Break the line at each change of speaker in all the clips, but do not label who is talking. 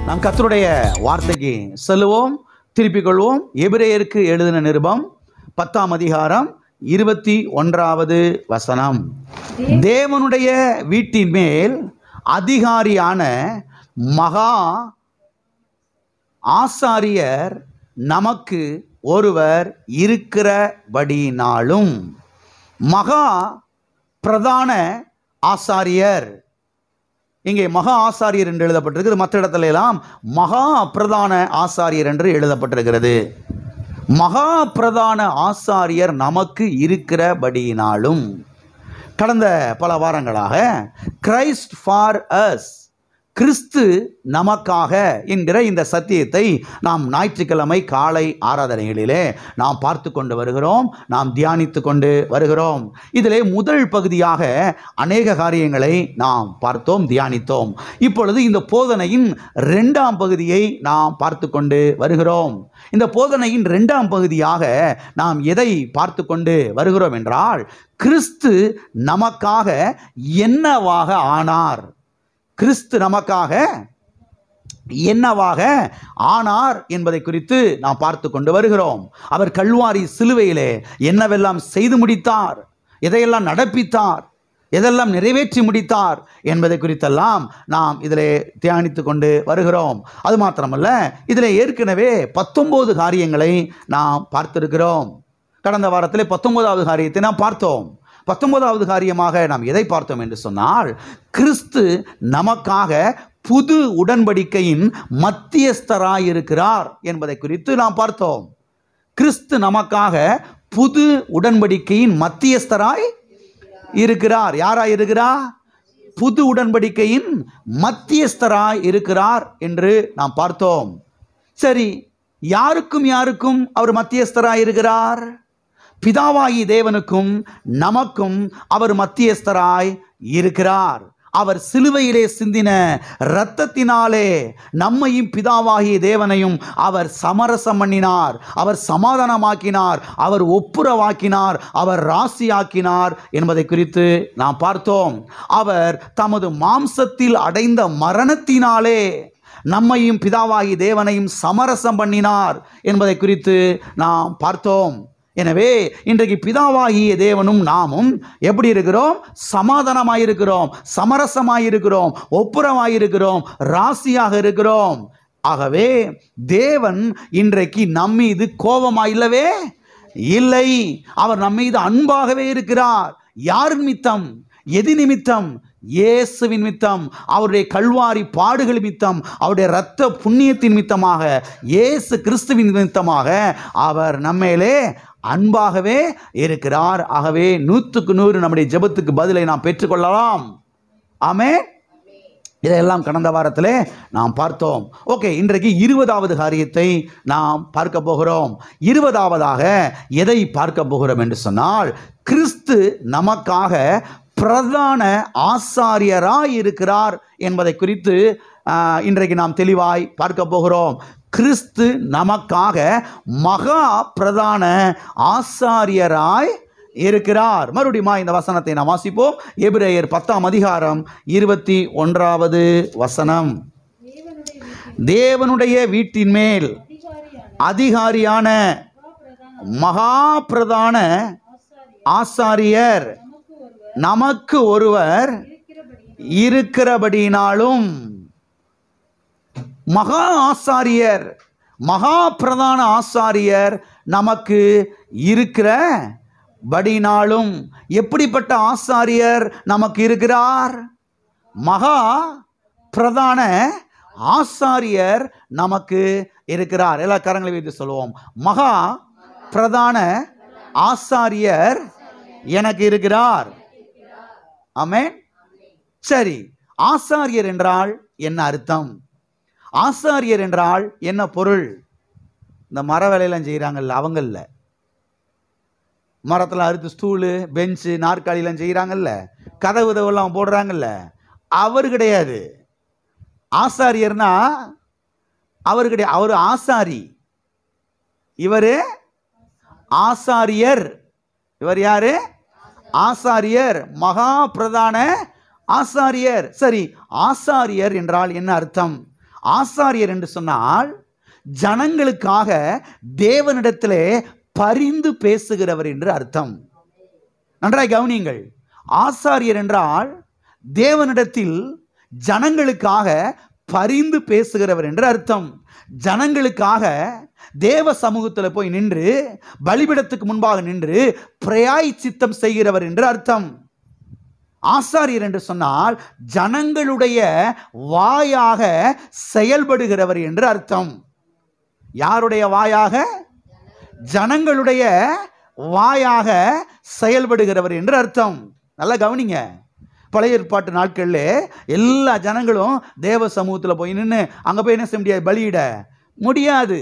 நாம் கர்த்தருடைய வார்த்தைக்கு செல்லுவோம், திருப்பிக் கொள்வோம். எபிரேயருக்கு எழுதின நிருபம் 10ஆம் அதிகாரம் 21வது வசனம். தேவனுடைய வீட்டின் மேல் அதிகாரியான மகா ஆசாரியர் நமக்கு ஒருவர் இருக்கிறபடினாலும். மகா பிரதான ஆசாரியர், இங்கே மகா ஆசாரியர் என்று எழுதப்பட்டிருக்கிறது. மற்ற இடத்துல எல்லாம் மகா பிரதான ஆசாரியர் என்று எழுதப்பட்டிருக்கிறது. மகா பிரதான ஆசாரியர் நமக்கு இருக்கிறபடினாலும். கடந்த பல வாரங்களாக கிரைஸ்ட் ஃபார் அஸ், கிறிஸ்து நமக்காக என்கிற இந்த சத்தியத்தை நாம் ஞாயிற்றுக்கிழமை காலை ஆராதனைகளிலே நாம் பார்த்து கொண்டு வருகிறோம், நாம் தியானித்து கொண்டு வருகிறோம். இதிலே முதல் பகுதியாக அநேக காரியங்களை நாம் பார்த்தோம், தியானித்தோம். இப்பொழுது இந்த போதனையின் 2ஆம் பகுதியை நாம் பார்த்து கொண்டு வருகிறோம். இந்த போதனையின் 2ஆம் பகுதியாக நாம் எதை பார்த்து கொண்டு வருகிறோம் என்றால், கிறிஸ்து நமக்காக என்னவாக ஆனார், கிறிஸ்து நமக்காக என்னவாக ஆனார் என்பதை குறித்து நாம் பார்த்து கொண்டு வருகிறோம். அவர் கல்வாரி சிலுவையிலே என்னவெல்லாம் செய்து முடித்தார், எதையெல்லாம் நடப்பித்தார், எதெல்லாம் நிறைவேற்றி முடித்தார் என்பதை குறித்தெல்லாம் நாம் இதிலே தியானித்து கொண்டு வருகிறோம். அது மாத்திரமல்ல, இதில் ஏற்கனவே 19 காரியங்களை நாம் பார்த்திருக்கிறோம். கடந்த வாரத்திலே 19வது காரியத்தை நாம் பார்த்தோம். 19வது காரியமாக நாம் எதை பார்த்தோம் என்று சொன்னால், கிறிஸ்து நமக்காக புது உடன்படிக்கையின் மத்தியஸ்தராயிருக்கிறார் என்பதை குறித்து நாம் பார்த்தோம். கிறிஸ்து நமக்காக புது உடன்படிக்கையின் மத்தியஸ்தராய் இருக்கிறார். யாராய் இருக்கிறார்? புது உடன்படிக்கையின் மத்தியஸ்தராய் இருக்கிறார் என்று நாம் பார்த்தோம். சரி, யாருக்கும் அவர் மத்தியஸ்தராய் இருக்கிறார்? பிதாவாகி தேவனுக்கும் நமக்கும் அவர் மத்தியஸ்தராய் இருக்கிறார். அவர் சிலுவையிலே சிந்தின இரத்தத்தினாலே நம்மையும் பிதாவாகிய தேவனையும் அவர் சமரசம் பண்ணினார், அவர் சமாதானமாக்கினார், அவர் ஒப்புரவாக்கினார், அவர் ராசியாக்கினார் என்பதை குறித்து நாம் பார்த்தோம். அவர் தமது மாம்சத்தில் அடைந்த மரணத்தினாலே நம்மையும் பிதாவாகிய தேவனையும் சமரசம் பண்ணினார் என்பதை குறித்து நாம் பார்த்தோம். எனவே இன்றைக்கு பிதாவாகிய தேவனும் நாமும் எப்படி இருக்கிறோம்? சமாதானமாயிருக்கிறோம், சமரசமாயிருக்கிறோம், ஒப்புரமாயிருக்கிறோம், ராசியாக இருக்கிறோம். ஆகவே தேவன் இன்றைக்கு நம்மீது கோபமாயில்லவே இல்லை, அவர் நம்மீது அன்பாகவே இருக்கிறார். யார் நிமித்தம்? எது நிமித்தம்? இயேசுவின் நிமித்தம், அவருடைய கல்வாரி பாடுகள் நிமித்தம், அவருடைய இரத்த புண்ணியத்தின் நிமித்தமாக, இயேசு கிறிஸ்துவின் நிமித்தமாக அவர் நம்மேலே அன்பாகவே இருக்கிறார். ஆகவே 100க்கு 100 நம்முடைய ஜெபத்துக்கு பதிலை நாம் பெற்றுக்கொள்ளலாம். ஆமென். இதையெல்லாம் கடந்த வாரத்திலே நாம் பார்த்தோம். ஓகே, இன்றைக்கு 20வது காரியத்தை நாம் பார்க்க போகிறோம். 20வதாக எதை பார்க்க போகிறோம் என்று சொன்னால், கிறிஸ்து நமக்காக பிரதான ஆசாரியராய் இருக்கிறார் என்பதை குறித்து இன்றைக்கு நாம் தெளிவாய் பார்க்க போகிறோம். கிறிஸ்து நமக்காக மகா பிரதான ஆசாரியராய் இருக்கிறார். மறுபடியும் இந்த வசனத்தை நாம் வாசிப்போம். எபிரேயர் 10ஆம் அதிகாரம் 21வது வசனம். தேவனுடைய வீட்டின் மேல் அதிகாரியான மகா பிரதான ஆசாரியர் நமக்கு ஒருவர் இருக்கிறபடினாலும். மகா ஆசாரியர், மகா பிரதான ஆசாரியர் நமக்கு இருக்கிறபடினாலும். எப்படிப்பட்ட ஆசாரியர் நமக்கு இருக்கிறார்? மகா பிரதான ஆசாரியர் நமக்கு இருக்கிறார். எல்லா கரங்களை வைத்து சொல்லுவோம், மகா பிரதான ஆசாரியர் எனக்கு இருக்கிறார். ஆமென். சரி, ஆசாரியர் என்றால் என்ன அர்த்தம்? ஆசாரியர் என்றால் என்ன பொருள்? இந்த மர வேலையெல்லாம் செய்கிறாங்கல்ல, அவங்கள்ல மரத்தில் அறுத்து ஸ்டூலு, பெஞ்சு, நாற்காலியெல்லாம் செய்கிறாங்கல்ல, கதவுதவெல்லாம் போடுறாங்கல்ல, அவர் கிடையாது. ஆசாரியர்னா அவர் கிடையாது, அவர் ஆசாரி. இவர் ஆசாரியர். இவர் யாரு? ஆசாரியர், மகா பிரதான ஆசாரியர். சரி, ஆசாரியர் என்றால் என்ன அர்த்தம்? ஆசாரியர் என்று சொன்னால் ஜனங்களுக்காக தேவனிடத்திலே பரிந்து பேசுகிறவர் என்று அர்த்தம். நன்றாய் கவனியுங்கள். ஆசாரியர் என்றால் தேவனிடத்தில் ஜனங்களுக்காக பரிந்து பேசுகிறவர் என்று அர்த்தம். ஜனங்களுக்காக தேவ சமூகத்தில் போய் நின்று பலிபீடத்துக்கு முன்பாக நின்று பிராயச்சித்தம் செய்கிறவர் என்று அர்த்தம். ஆசாரியர் என்று சொன்னால் ஜனங்களுடைய வாயாக செயல்படுகிறவர் என்று அர்த்தம். யாருடைய வாயாக? ஜனங்களுடைய வாயாக செயல்படுகிறவர் என்று அர்த்தம். நல்லா கவனிங்க. பழைய ஏற்பாட்டு நாட்களில் எல்லா ஜனங்களும் தேவ சமூகத்தில் போய் நின்று அங்கே போய் என்ன செய்ய முடியாது? பலியிட முடியாது.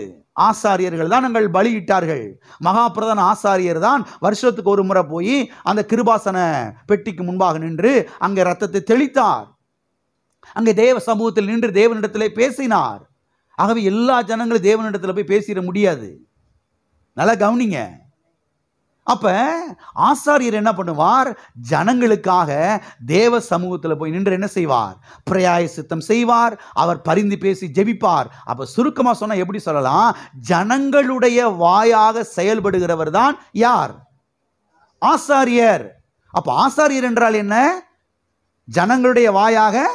ஆசாரியர்கள் தான் நாங்கள் பலியிட்டார்கள். மகா பிரதான ஆசாரியர் தான் வருஷத்துக்கு ஒரு முறை போய் அந்த கிருபாசன பெட்டிக்கு முன்பாக நின்று அங்கே ரத்தத்தை தெளித்தார். அங்கே தேவ சமூகத்தில் நின்று தேவனிடத்தில் பேசினார். ஆகவே எல்லா ஜனங்களும் தேவனிடத்தில் போய் பேசிட முடியாது. நல்லா கவனிங்க. அப்ப ஆசாரியர் என்ன பண்ணுவார்? ஜனங்களுக்காக தேவ சமூகத்தில் போய் நின்று என்ன செய்வார்? பிராயச்சித்தம் செய்வார். அவர் பரிந்து பேசி ஜெபிப்பார். அப்ப சுருக்கமா சொன்னா எப்படி சொல்லலாம்? ஜனங்களுடைய வாயாக செயல்படுகிறவர் தான் யார்? ஆசாரியர். அப்ப ஆசாரியர் என்றால் என்ன? ஜனங்களுடைய வாயாக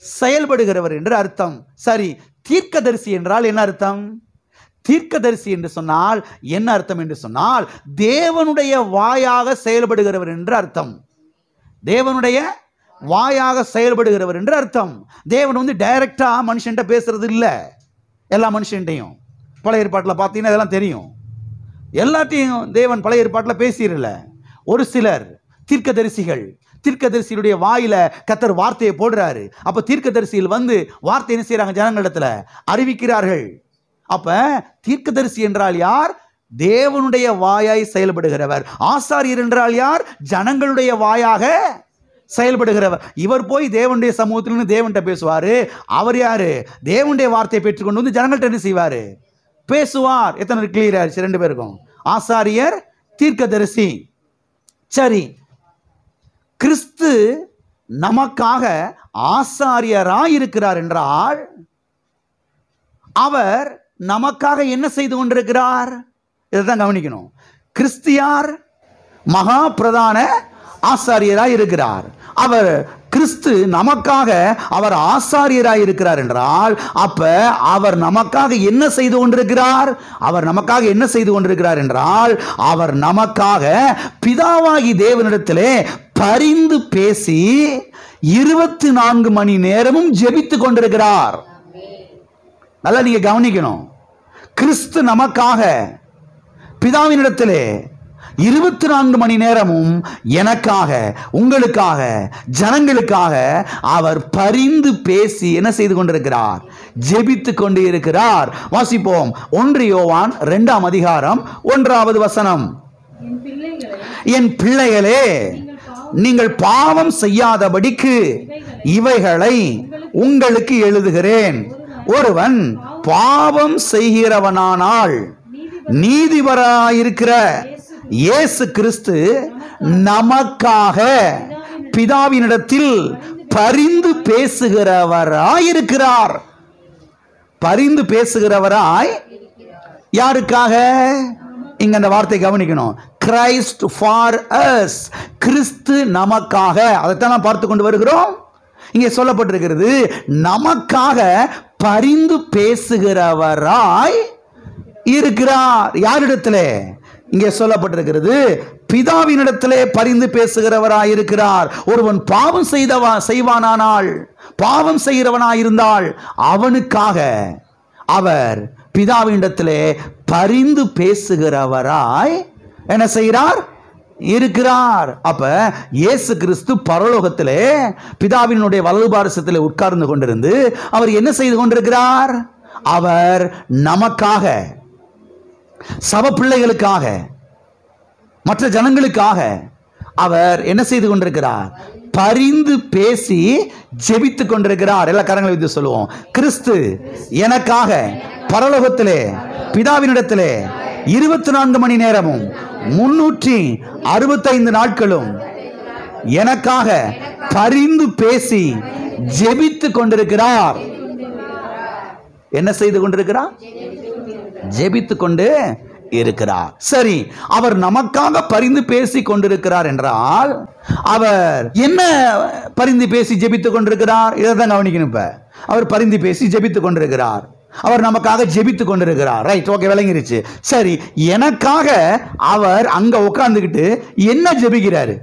செயல்படுகிறவர் என்று அர்த்தம். சரி, தீர்க்கதரிசி என்றால் என்ன அர்த்தம்? தீர்க்கதரிசி என்று சொன்னால் என்ன அர்த்தம் என்று சொன்னால் தேவனுடைய வாயாக செயல்படுகிறவர் என்று அர்த்தம். தேவனுடைய வாயாக செயல்படுகிறவர் என்று அர்த்தம். தேவன் டைரக்டா மனுஷன்ட்ட பேசுறது இல்லை. எல்லா மனுஷன்ட்டையும் பழைய ஏற்பாட்டில் பார்த்தீங்கன்னா இதெல்லாம் தெரியும். எல்லாத்தையும் தேவன் பழைய ஏற்பாட்டில் பேசிடல. ஒரு சிலர் தீர்க்கதரிசியுடைய வாயில கர்த்தர் வார்த்தையை போடுறாரு. அப்ப தீர்க்கதரிசியில் வார்த்தை என்ன செய்யறாங்க? ஜனங்களிடத்துல அறிவிக்கிறார்கள். அப்ப தீர்க்கதரிசி என்றால் யார்? தேவனுடைய வாயாய் செயல்படுகிறவர். ஆசாரியர் என்றால் யார்? ஜனங்களுடைய வாயாக செயல்படுகிறவர். இவர் போய் தேவனுடைய சமூகத்திலிருந்து தேவன்கிட்ட பேசுவாரு. அவர் யாரு? தேவனுடைய வார்த்தையை பெற்றுக்கொண்டு ஜனங்கள்ட்ட என்ன செய்வாரு? பேசுவார். எத்தனை கிளியர் ஆயிடுச்சு ரெண்டு பேருக்கும்? ஆசாரியர், தீர்க்கதரிசி. சரி, கிறிஸ்து நமக்காக ஆசாரியராய் இருக்கிறார் என்றால் அவர் நமக்காக என்ன செய்து கொண்டிருக்கிறார்? இதைதான் கவனிக்கணும். கிறிஸ்து யார்? மகா பிரதான ஆசாரியராய் இருக்கிறார். அவர் கிறிஸ்து நமக்காக அவர் ஆசாரியராய் இருக்கிறார் என்றால் அப்ப அவர் நமக்காக என்ன செய்து கொண்டிருக்கிறார்? அவர் நமக்காக என்ன செய்து கொண்டிருக்கிறார் என்றால் அவர் நமக்காக பிதாவாகி தேவனிடத்திலே பரிந்து பேசி 24 மணி நேரமும் ஜெபித்துக் கொண்டிருக்கிறார். நல்லா நீங்க கவனிக்கணும். கிறிஸ்து நமக்காக பிதாவினிடத்திலே 24 மணி நேரமும் எனக்காக, உங்களுக்காக, ஜனங்களுக்காக அவர் பரிந்து பேசி என்ன செய்து கொண்டிருக்கிறார்? ஜெபித்துக் கொண்டு இருக்கிறார். வாசிப்போம். 1 யோவான் 2ஆம் அதிகாரம் 1வது வசனம். என் பிள்ளைகளே, நீங்கள் பாவம் செய்யாதபடிக்கு இவைகளை உங்களுக்கு எழுதுகிறேன். ஒருவன் பாவம் செய்கிறவனானால் நீதிபராயிருக்கிற இயேசு கிறிஸ்து நமக்காக பிதாவினிடத்தில் பரிந்து பேசுகிறவராயிருக்கிறார். பரிந்து பேசுகிறவராய் யாருக்காக? இங்க அந்த வார்த்தை கவனிக்கணும். Christ for us. கிறிஸ்து நமக்காக. அதைத்தான் நாம் பார்த்து கொண்டு வருகிறோம். இங்கே சொல்லப்பட்டிருக்கிறது நமக்காக பரிந்து பேசுகிறவராய் இருக்கிறார். யாரிடத்திலே? இங்கே சொல்லப்பட்டிருக்கிறது பிதாவினிடத்திலே பரிந்து பேசுகிறவராய் இருக்கிறார். ஒருவன் பாவம் செய்வானானால், பாவம் செய்கிறவனாயிருந்தால் அவனுக்காக அவர் பிதாவினிடத்திலே பரிந்து பேசுகிறவராய் என்ன செய்கிறார்? இருக்கிறார். அப்ப இயேசு கிறிஸ்து பரலோகத்திலே பிதாவினுடைய வலது பாரசத்திலே உட்கார்ந்து கொண்டிருந்து அவர் என்ன செய்து கொண்டிருக்கிறார்? அவர் நமக்காக, சப பிள்ளைகளுக்காக, மற்ற ஜனங்களுக்காக அவர் என்ன செய்து கொண்டிருக்கிறார்? பரிந்து பேசி ஜெபித்துக் கொண்டிருக்கிறார். எல்லா கரங்களை வைத்து சொல்லுவோம். கிறிஸ்து எனக்காக பரலோகத்திலே பிதாவினிடத்திலே 24 மணி நேரமும் 365 நாட்களும் எனக்காக பரிந்து பேசி ஜெபித்துக் கொண்டிருக்கிறார். என்ன செய்து கொண்டிருக்கிறார்? ஜெபித்து கொண்டு இருக்கிறார். சரி, அவர் நமக்காக பரிந்து பேசி கொண்டிருக்கிறார் என்றால் அவர் என்ன பரிந்து பேசி ஜெபித்து கொண்டிருக்கிறார்? இதைதான் கவனிக்கணும். இப்ப அவர் பரிந்து பேசி ஜெபித்து கொண்டிருக்கிறார், அவர் நமக்காக ஜெபித்து கொண்டிருக்கிறார். ரைட், ஓகே, விளங்கிருச்சு. சரி, எனக்காக அவர் அங்க உட்கார்ந்துகிட்டு என்ன ஜெபிக்கிறாரு?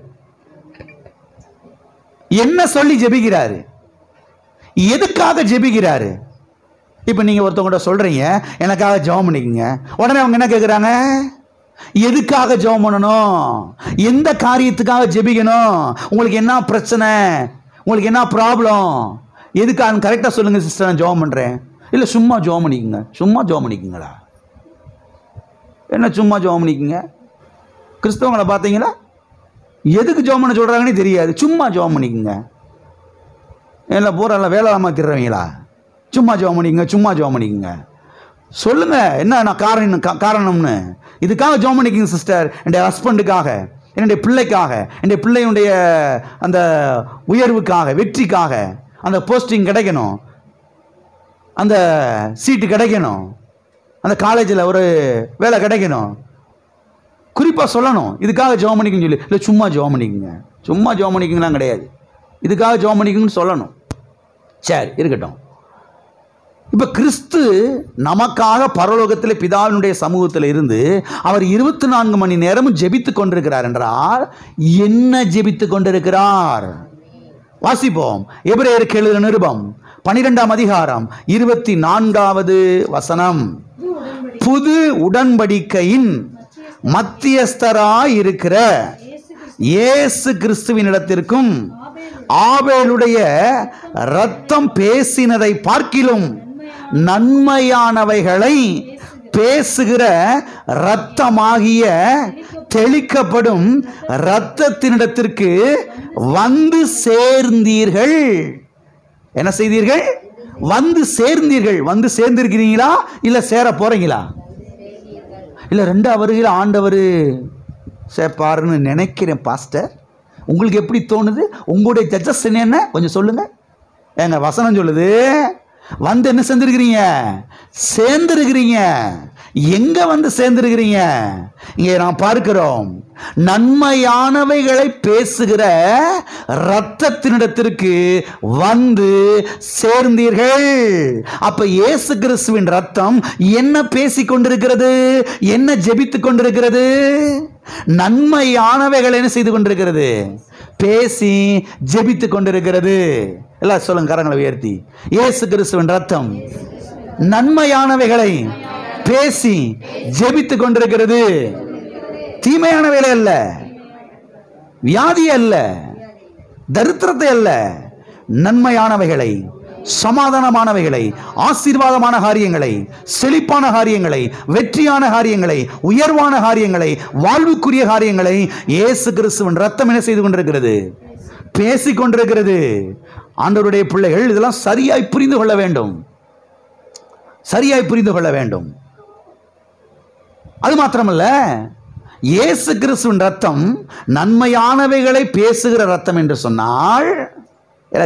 என்ன சொல்லி ஜெபிக்கிறாரு? எதுக்காக ஜெபிக்கிறாரு? இப்ப நீங்க ஒருத்தவங்க சொல்றீங்க, எனக்காக ஜெபம் பண்ணிக்கங்க. உடனே அவங்க என்ன கேட்குறாங்க? எதுக்காக ஜெபம் பண்ணணும்? எந்த காரியத்துக்காக ஜெபிக்கணும்? உங்களுக்கு என்ன பிரச்சனை? உங்களுக்கு என்ன ப்ராப்ளம்? எதுக்காக கரெக்டா சொல்லுங்க சிஸ்டர், நான் ஜெபம் பண்றேன். இல்ல சும்மா ஜெபம் பண்ணிக்கங்க. சும்மா ஜெபம் பண்ணிக்கங்களா? என்ன சும்மா ஜெபம் பண்ணிக்கங்க? கிறிஸ்தவங்களை பார்த்தீங்களா? எதுக்கு ஜெபம் பண்ண சொல்றாங்கன்னு தெரியாது. சும்மா ஜெபம் பண்ணிக்கங்க. எல்லாம் பூரா வேலை மாத்திடுறவங்களா? சும்மா ஜெபம் பண்ணிக்கங்க, சும்மா ஜெபம் பண்ணிக்கங்க. சொல்லுங்க என்ன நான் காரணம்னு. இதுக்காக ஜெபம் பண்ணிக்கங்க சிஸ்டர். என்னுடைய ஹஸ்பண்டுக்காக, என்னுடைய பிள்ளைக்காக, என்னுடைய பிள்ளையுடைய அந்த உயர்வுக்காக, வெற்றிக்காக, அந்த போஸ்டிங் கிடைக்கணும், அந்த சீட்டு கிடைக்கணும், அந்த காலேஜில் ஒரு வேலை கிடைக்கணும், குறிப்பாக சொல்லணும். இதுக்காக ஜெபம் பண்ணிக்கன்னு சொல்லி இல்லை சும்மா ஜெபம் பண்ணிக்கங்க. சும்மா ஜெபம் பண்ணிக்கங்கலாம் கிடையாது. இதுக்காக ஜெபம் பண்ணிக்கணும்னு சொல்லணும். சரி, இருக்கட்டும். இப்போ கிறிஸ்து நமக்காக பரலோகத்தில் பிதாவினுடைய சமூகத்தில் இருந்து அவர் 24 மணி நேரமும் ஜெபித்து கொண்டிருக்கிறார் என்றால் என்ன ஜெபித்து கொண்டிருக்கிறார்? வாசிப்போம். எபிரேயருக்கு எழுதின நிருபம் 12ஆம் அதிகாரம் 24வது வசனம். புது உடன்படிக்கையின் மத்தியஸ்தராய் இருக்கிற இயேசு கிறிஸ்துவினிடத்திற்கும் ஆபேலுடைய இரத்தம் பேசினதை பார்க்கிலும் நன்மையானவைகளை பேசுகிற இரத்தமாகிய தெளிக்கப்படும் இரத்தத்தினிடத்திற்கு வந்து சேர்ந்தீர்கள். என்ன செய்தீர்கள்? வந்து சேர்ந்தீர்கள். வந்து சேர்ந்திருக்கிறீங்களா? இல்ல சேர போறீங்களா? இல்ல 2ஆம் வருகையில் ஆண்டவர் சேர்ப்பாருன்னு நினைக்கிறேன் பாஸ்டர். உங்களுக்கு எப்படி தோணுது? உங்களுடைய ஜட்ஜஸ் என்ன கொஞ்சம் சொல்லுங்க. எங்க வசனம் சொல்லுது, வந்து என்ன சேர்ந்திருக்கிறீங்க? சேர்ந்திருக்கிறீங்க. எங்க வந்து சேர்ந்திருக்கிறீங்க? இங்கே நாம் பார்க்கிறோம், நன்மையானவைகளை பேசுகிற இரத்தத்தினிடத்திற்கு வந்து சேர்ந்தீர்கள். அப்ப இயேசு கிறிஸ்துவின் இரத்தம் என்ன பேசிக் கொண்டிருக்கிறது? என்ன ஜெபித்துக் கொண்டிருக்கிறது? நன்மையானவைகள் என்ன செய்து கொண்டிருக்கிறது? பேசி ஜெபித்துக் கொண்டிருக்கிறது. எல்லாம் சொல்லுங்க, கரங்களை உயர்த்தி. இயேசு கிறிஸ்துவின் இரத்தம் நன்மையானவைகளை பேசி ஜெபித்துக் கொண்டிருக்கிறது. தீமையானவைகளை அல்ல, வியாதி அல்ல, தரித்திரத்தை அல்ல, நன்மையானவைகளை, சமாதானமானவைகளை, ஆசீர்வாதமான காரியங்களை, செழிப்பான காரியங்களை, வெற்றியான காரியங்களை, உயர்வான காரியங்களை, வாழ்வுக்குரிய காரியங்களை இயேசு கிறிஸ்துவின் இரத்தம் என்ன செய்து கொண்டிருக்கிறது? பேசிக் கொண்டிருக்கிறது. ஆண்டவருடைய பிள்ளைகள் இதெல்லாம் சரியாய் புரிந்து கொள்ள வேண்டும். சரியாய் புரிந்து கொள்ள வேண்டும். அது மாத்திரமல்ல, இயேசு கிறிஸ்துவின் இரத்தம் நன்மையானவைகளை பேசுகிற இரத்தம் என்று சொன்னால்,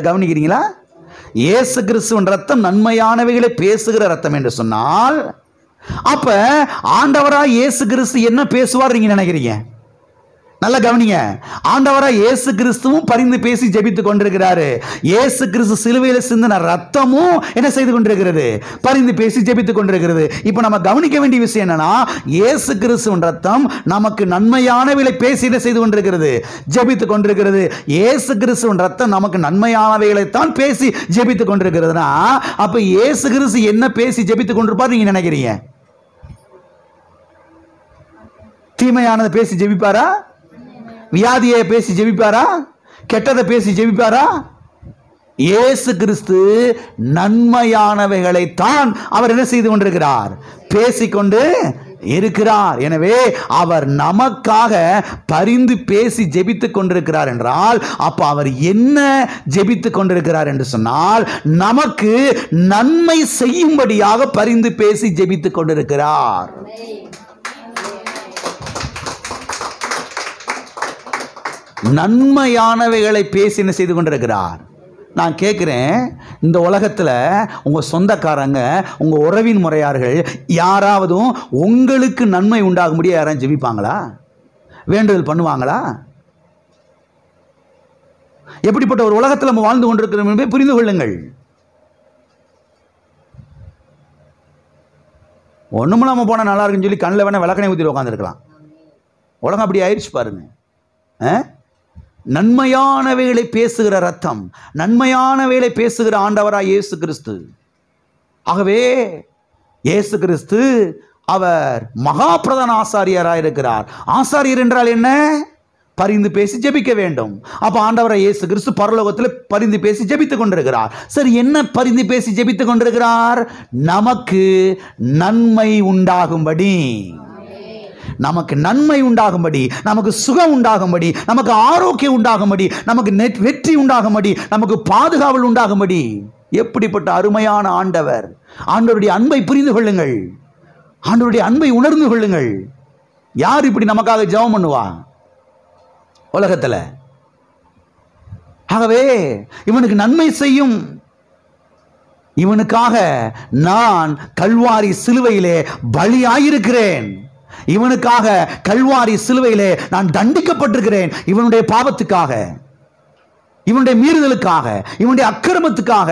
கவனிக்கிறீங்களா? இயேசு கிறிஸ்துவின் இரத்தம் நன்மையானவைகளை பேசுகிற இரத்தம் என்று சொன்னால், அப்ப ஆண்டவராய் இயேசு கிறிஸ்து என்ன பேசுவார் நீங்க நினைக்கிறீங்க? நல்லா கவனிங்க. ஆண்டவராய் இயேசு கிறிஸ்துவும் பரிந்து பேசி ஜெபித்துக் கொண்டிருக்கிறாரு. இயேசு கிறிஸ்து சிலுவையில் சிந்தின ரத்தமும் என்ன செய்து கொண்டிருக்கிறது? பரிந்து பேசி ஜெபித்துக் கொண்டிருக்கிறது. இப்போ நம்ம கவனிக்க வேண்டிய விஷயம் என்னன்னா, இயேசு கிறிஸ்துவின் ரத்தம் நமக்கு நன்மையானவைகளை பேசி என்ன செய்து கொண்டிருக்கிறது? ஜெபித்துக் கொண்டிருக்கிறது. இயேசு கிறிஸ்துவின் ரத்தம் நமக்கு நன்மையானவைகளை தான் பேசி ஜெபித்துக் கொண்டிருக்கிறதுனா, அப்ப இயேசு கிறிஸ்து என்ன பேசி ஜெபித்துக் கொண்டிருப்பார் நீங்க நினைக்கிறீங்க? தீமையானதை பேசி ஜெபிப்பாரா? வியாதியை பேசி ஜெபிப்பாரா? கெட்டதை பேசி ஜெபிப்பாரா? இயேசு கிறிஸ்து நன்மையானவைகளை தான் அவர் என்ன செய்து கொண்டிருக்கிறார்? பேசிக்கொண்டு இருக்கிறார். எனவே அவர் நமக்காக பரிந்து பேசி ஜெபித்துக் கொண்டிருக்கிறார் என்றால், அப்ப அவர் என்ன ஜெபித்துக் கொண்டிருக்கிறார் என்று சொன்னால், நமக்கு நன்மை செய்யும்படியாக பரிந்து பேசி ஜெபித்துக் கொண்டிருக்கிறார். நன்மையானவைகளை பேசி என்ன செய்து கொண்டிருக்கிறார்? நான் கேட்குறேன், இந்த உலகத்தில் உங்கள் சொந்தக்காரங்க, உங்கள் உறவின் முறையார்கள் யாராவதும் உங்களுக்கு நன்மை உண்டாகும்படி யாரும் ஜெபிப்பாங்களா? வேண்டுதல் பண்ணுவாங்களா? எப்படிப்பட்ட ஒரு உலகத்தில் நம்ம வாழ்ந்து கொண்டிருக்கிறோம் என்பதை புரிந்து கொள்ளுங்கள். ஒண்ணுமில்லாம போனால் நல்லா இருக்குன்னு சொல்லி கண்ணில் வேணா விளக்கணை ஊற்றி உட்காந்துருக்கலாம். உலகம் அப்படி ஆயிடுச்சு பாருங்க. நன்மையானவைகளை பேசுகிற ரத்தம், நன்மையானவைகளை பேசுகிற ஆண்டவராய் இயேசு கிறிஸ்து. ஆகவே இயேசு கிறிஸ்து அவர் மகா பிரதான ஆசாரியராக இருக்கிறார். ஆசாரியர் என்றால் என்ன? பரிந்து பேசி ஜெபிக்க வேண்டும். அப்ப ஆண்டவராய் இயேசு கிறிஸ்து பரலோகத்தில் பரிந்து பேசி ஜெபித்துக் கொண்டிருக்கிறார். சரி, என்ன பரிந்து பேசி ஜெபித்துக் கொண்டிருக்கிறார்? நமக்கு நன்மை உண்டாகும்படி, நமக்கு நன்மை உண்டாகும்படி, நமக்கு சுகம் உண்டாகும்படி, நமக்கு ஆரோக்கியம் உண்டாகும்படி, நமக்கு வெற்றி உண்டாகும்படி, நமக்கு பாதுகாவல் உண்டாகும்படி. எப்படிப்பட்ட அருமையான ஆண்டவர்! ஆண்டவருடைய அன்பை புரிந்து கொள்ளுங்கள், ஆண்டவருடைய அன்பை உணர்ந்து கொள்ளுங்கள். யார் இப்படி நமக்காக ஜெபம் பண்ணுவா உலகத்தில்? ஆகவே இவனுக்கு நன்மை செய்யும். இவனுக்காக நான் கல்வாரி சிலுவையிலே பலியாயிருக்கிறேன். இவனுக்காக கல்வாரி சிலுவையிலே நான் தண்டிக்கப்பட்டிருக்கிறேன். இவனுடைய பாவத்துக்காக, இவனுடைய மீறுதலுக்காக, இவனுடைய அக்கிரமத்துக்காக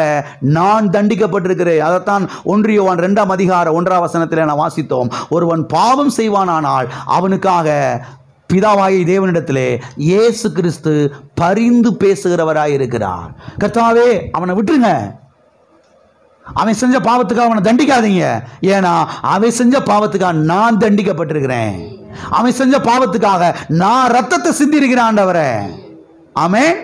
நான் தண்டிக்கப்பட்டிருக்கிறேன். அதைத்தான் 1 யோவான் 2ஆம் அதிகாரம் 1ஆம் வசனத்தில் நான் வாசித்தோம். ஒருவன் பாவம் செய்வானானால் அவனுக்காக பிதாவாகிய தேவனிடத்திலே இயேசு கிறிஸ்து பரிந்து பேசுகிறவராய் இருக்கிறார். கர்த்தாவே, அவனை விட்டுருங்க, அவன் செஞ்ச பாவத்துக்காக அவனை தண்டிக்காதீங்க. ஏன்னா அவன் செஞ்ச பாவத்துக்காக நான் தண்டிக்கப்பட்டிருக்கிறேன். அவன் செஞ்ச பாவத்துக்காக நான் ரத்தத்தை சிந்திருக்கிறேன் ஆண்டவரே. ஆமென்.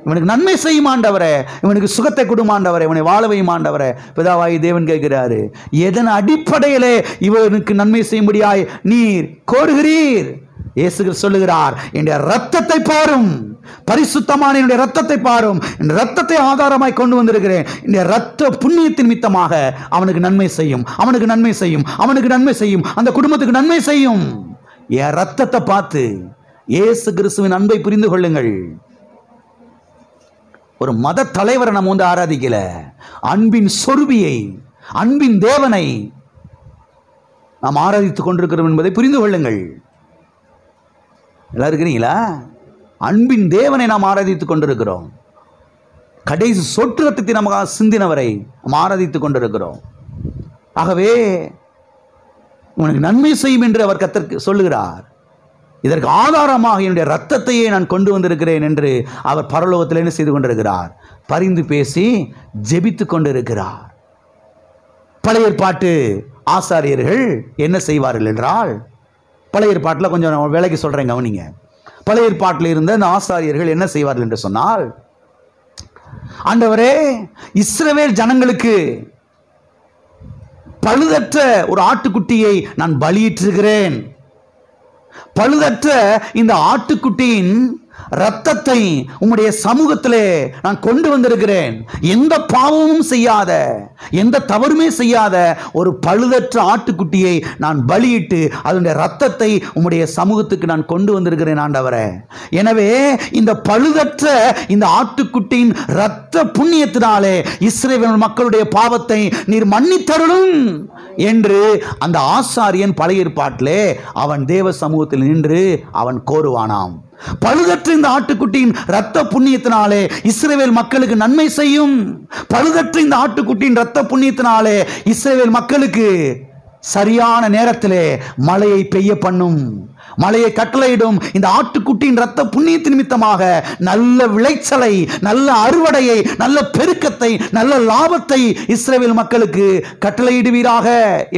இவனுக்கு நன்மை செய்யும் ஆண்டவரே, இவனுக்கு சுகத்தை கொடுக்கும் ஆண்டவரே, இவனை வாழ வையும் ஆண்டவரே. பிதாவாகிய தேவன் கேட்கிறாரு, எதன் அடிப்படையிலே இவனுக்கு நன்மை செய்யும்படியாய் நீர் கோருகிறீர்? இயேசு கிறிஸ்து சொல்லுகிறார், என்னுடைய ரத்தத்தை பாரும், பரிசுத்தமான என்னுடைய ரத்தத்தை பாரும். இந்த ரத்தத்தை ஆதாரமாய் கொண்டு வந்திருக்கிறேன். இந்த ரத்த புண்ணியத்தின் நிமித்தமாக அவனுக்கு நன்மை செய்யும், அவனுக்கு நன்மை செய்யும், அவனுக்கு நன்மை செய்யும், அந்த குடும்பத்துக்கு நன்மை செய்யும். என் ரத்தத்தை பார்த்து இயேசு கிறிஸ்துவின் அன்பை புரிந்து கொள்ளுங்கள். ஒரு மத தலைவரை நம்ம வந்து ஆராதிக்கல, அன்பின் சொருபியை, அன்பின் தேவனை நாம் ஆராதித்துக் கொண்டிருக்கிறோம் என்பதை புரிந்து கொள்ளுங்கள். எல்லாம் இருக்கிறீங்களா? அன்பின் தேவனை நாம் ஆராதித்துக் கொண்டிருக்கிறோம். கடைசி சொட்டு ரத்தத்தை நமக்கு சிந்தினவரை நாம் ஆராதித்துக் கொண்டிருக்கிறோம். ஆகவே உனக்கு நன்மை செய்யும் என்று அவர் கர்த்தர் சொல்லுகிறார். இதற்கு ஆதாரமாக என்னுடைய ரத்தத்தையே நான் கொண்டு வந்திருக்கிறேன் என்று அவர் பரலோகத்தில் என்ன செய்து கொண்டிருக்கிறார்? பரிந்து பேசி ஜெபித்துக் கொண்டிருக்கிறார். பழைய ஏற்பாட்டு ஆசாரியர்கள் என்ன செய்வார்கள் என்றால், பழைய ஏற்பாட்டில் கொஞ்சம் வேலைக்கு சொல்கிறேன் கவனிங்க. பழைய ஏற்பாட்டில் இருந்த அந்த ஆசாரியர்கள் என்ன செய்வார்கள் என்று சொன்னால், ஆண்டவரே, இஸ்ரவேல் ஜனங்களுக்கு பழுதற்ற ஒரு ஆட்டுக்குட்டியை நான் பலியிட்டிருக்கிறேன். பழுதற்ற இந்த ஆட்டுக்குட்டியின் ரத்தத்தை உம்முடைய சமூகத்திலே நான் கொண்டு வந்திருக்கிறேன். எந்த பாவமும் செய்யாத, எந்த தவறுமே செய்யாத ஒரு பழுதற்ற ஆட்டுக்குட்டியை நான் பலியிட்டு அதனுடைய ரத்தத்தை உம்முடைய சமூகத்துக்கு நான் கொண்டு வந்திருக்கிறேன் ஆண்டவரே. எனவே இந்த பழுதற்ற இந்த ஆட்டுக்குட்டியின் இரத்த புண்ணியத்தினாலே இஸ்ரவேல் மக்களுடைய பாவத்தை நீர் மன்னித்தருளும் என்று அந்த ஆசாரியன் பழைய ஏற்பாட்டிலே அவன் தேவ சமூகத்தில் நின்று அவன் கோருவானாம். பழுதற்ற இந்த ஆட்டுக்குட்டியின் இரத்த புண்ணியத்தினாலே இஸ்ரவேல் மக்களுக்கு நன்மை செய்யும். பழுதற்ற இந்த ஆட்டுக்குட்டியின் இரத்த புண்ணியத்தினாலே இஸ்ரவேல் மக்களுக்கு சரியான நேரத்திலே மழையை பெய்ய பண்ணும், மழையை கட்டளையிடும். இந்த ஆட்டுக்குட்டியின் இரத்த புண்ணியத்தின் நிமித்தமாக நல்ல விளைச்சலை, நல்ல அறுவடையை, நல்ல பெருக்கத்தை, நல்ல லாபத்தை இஸ்ரவேல் மக்களுக்கு கட்டளையிடுவீராக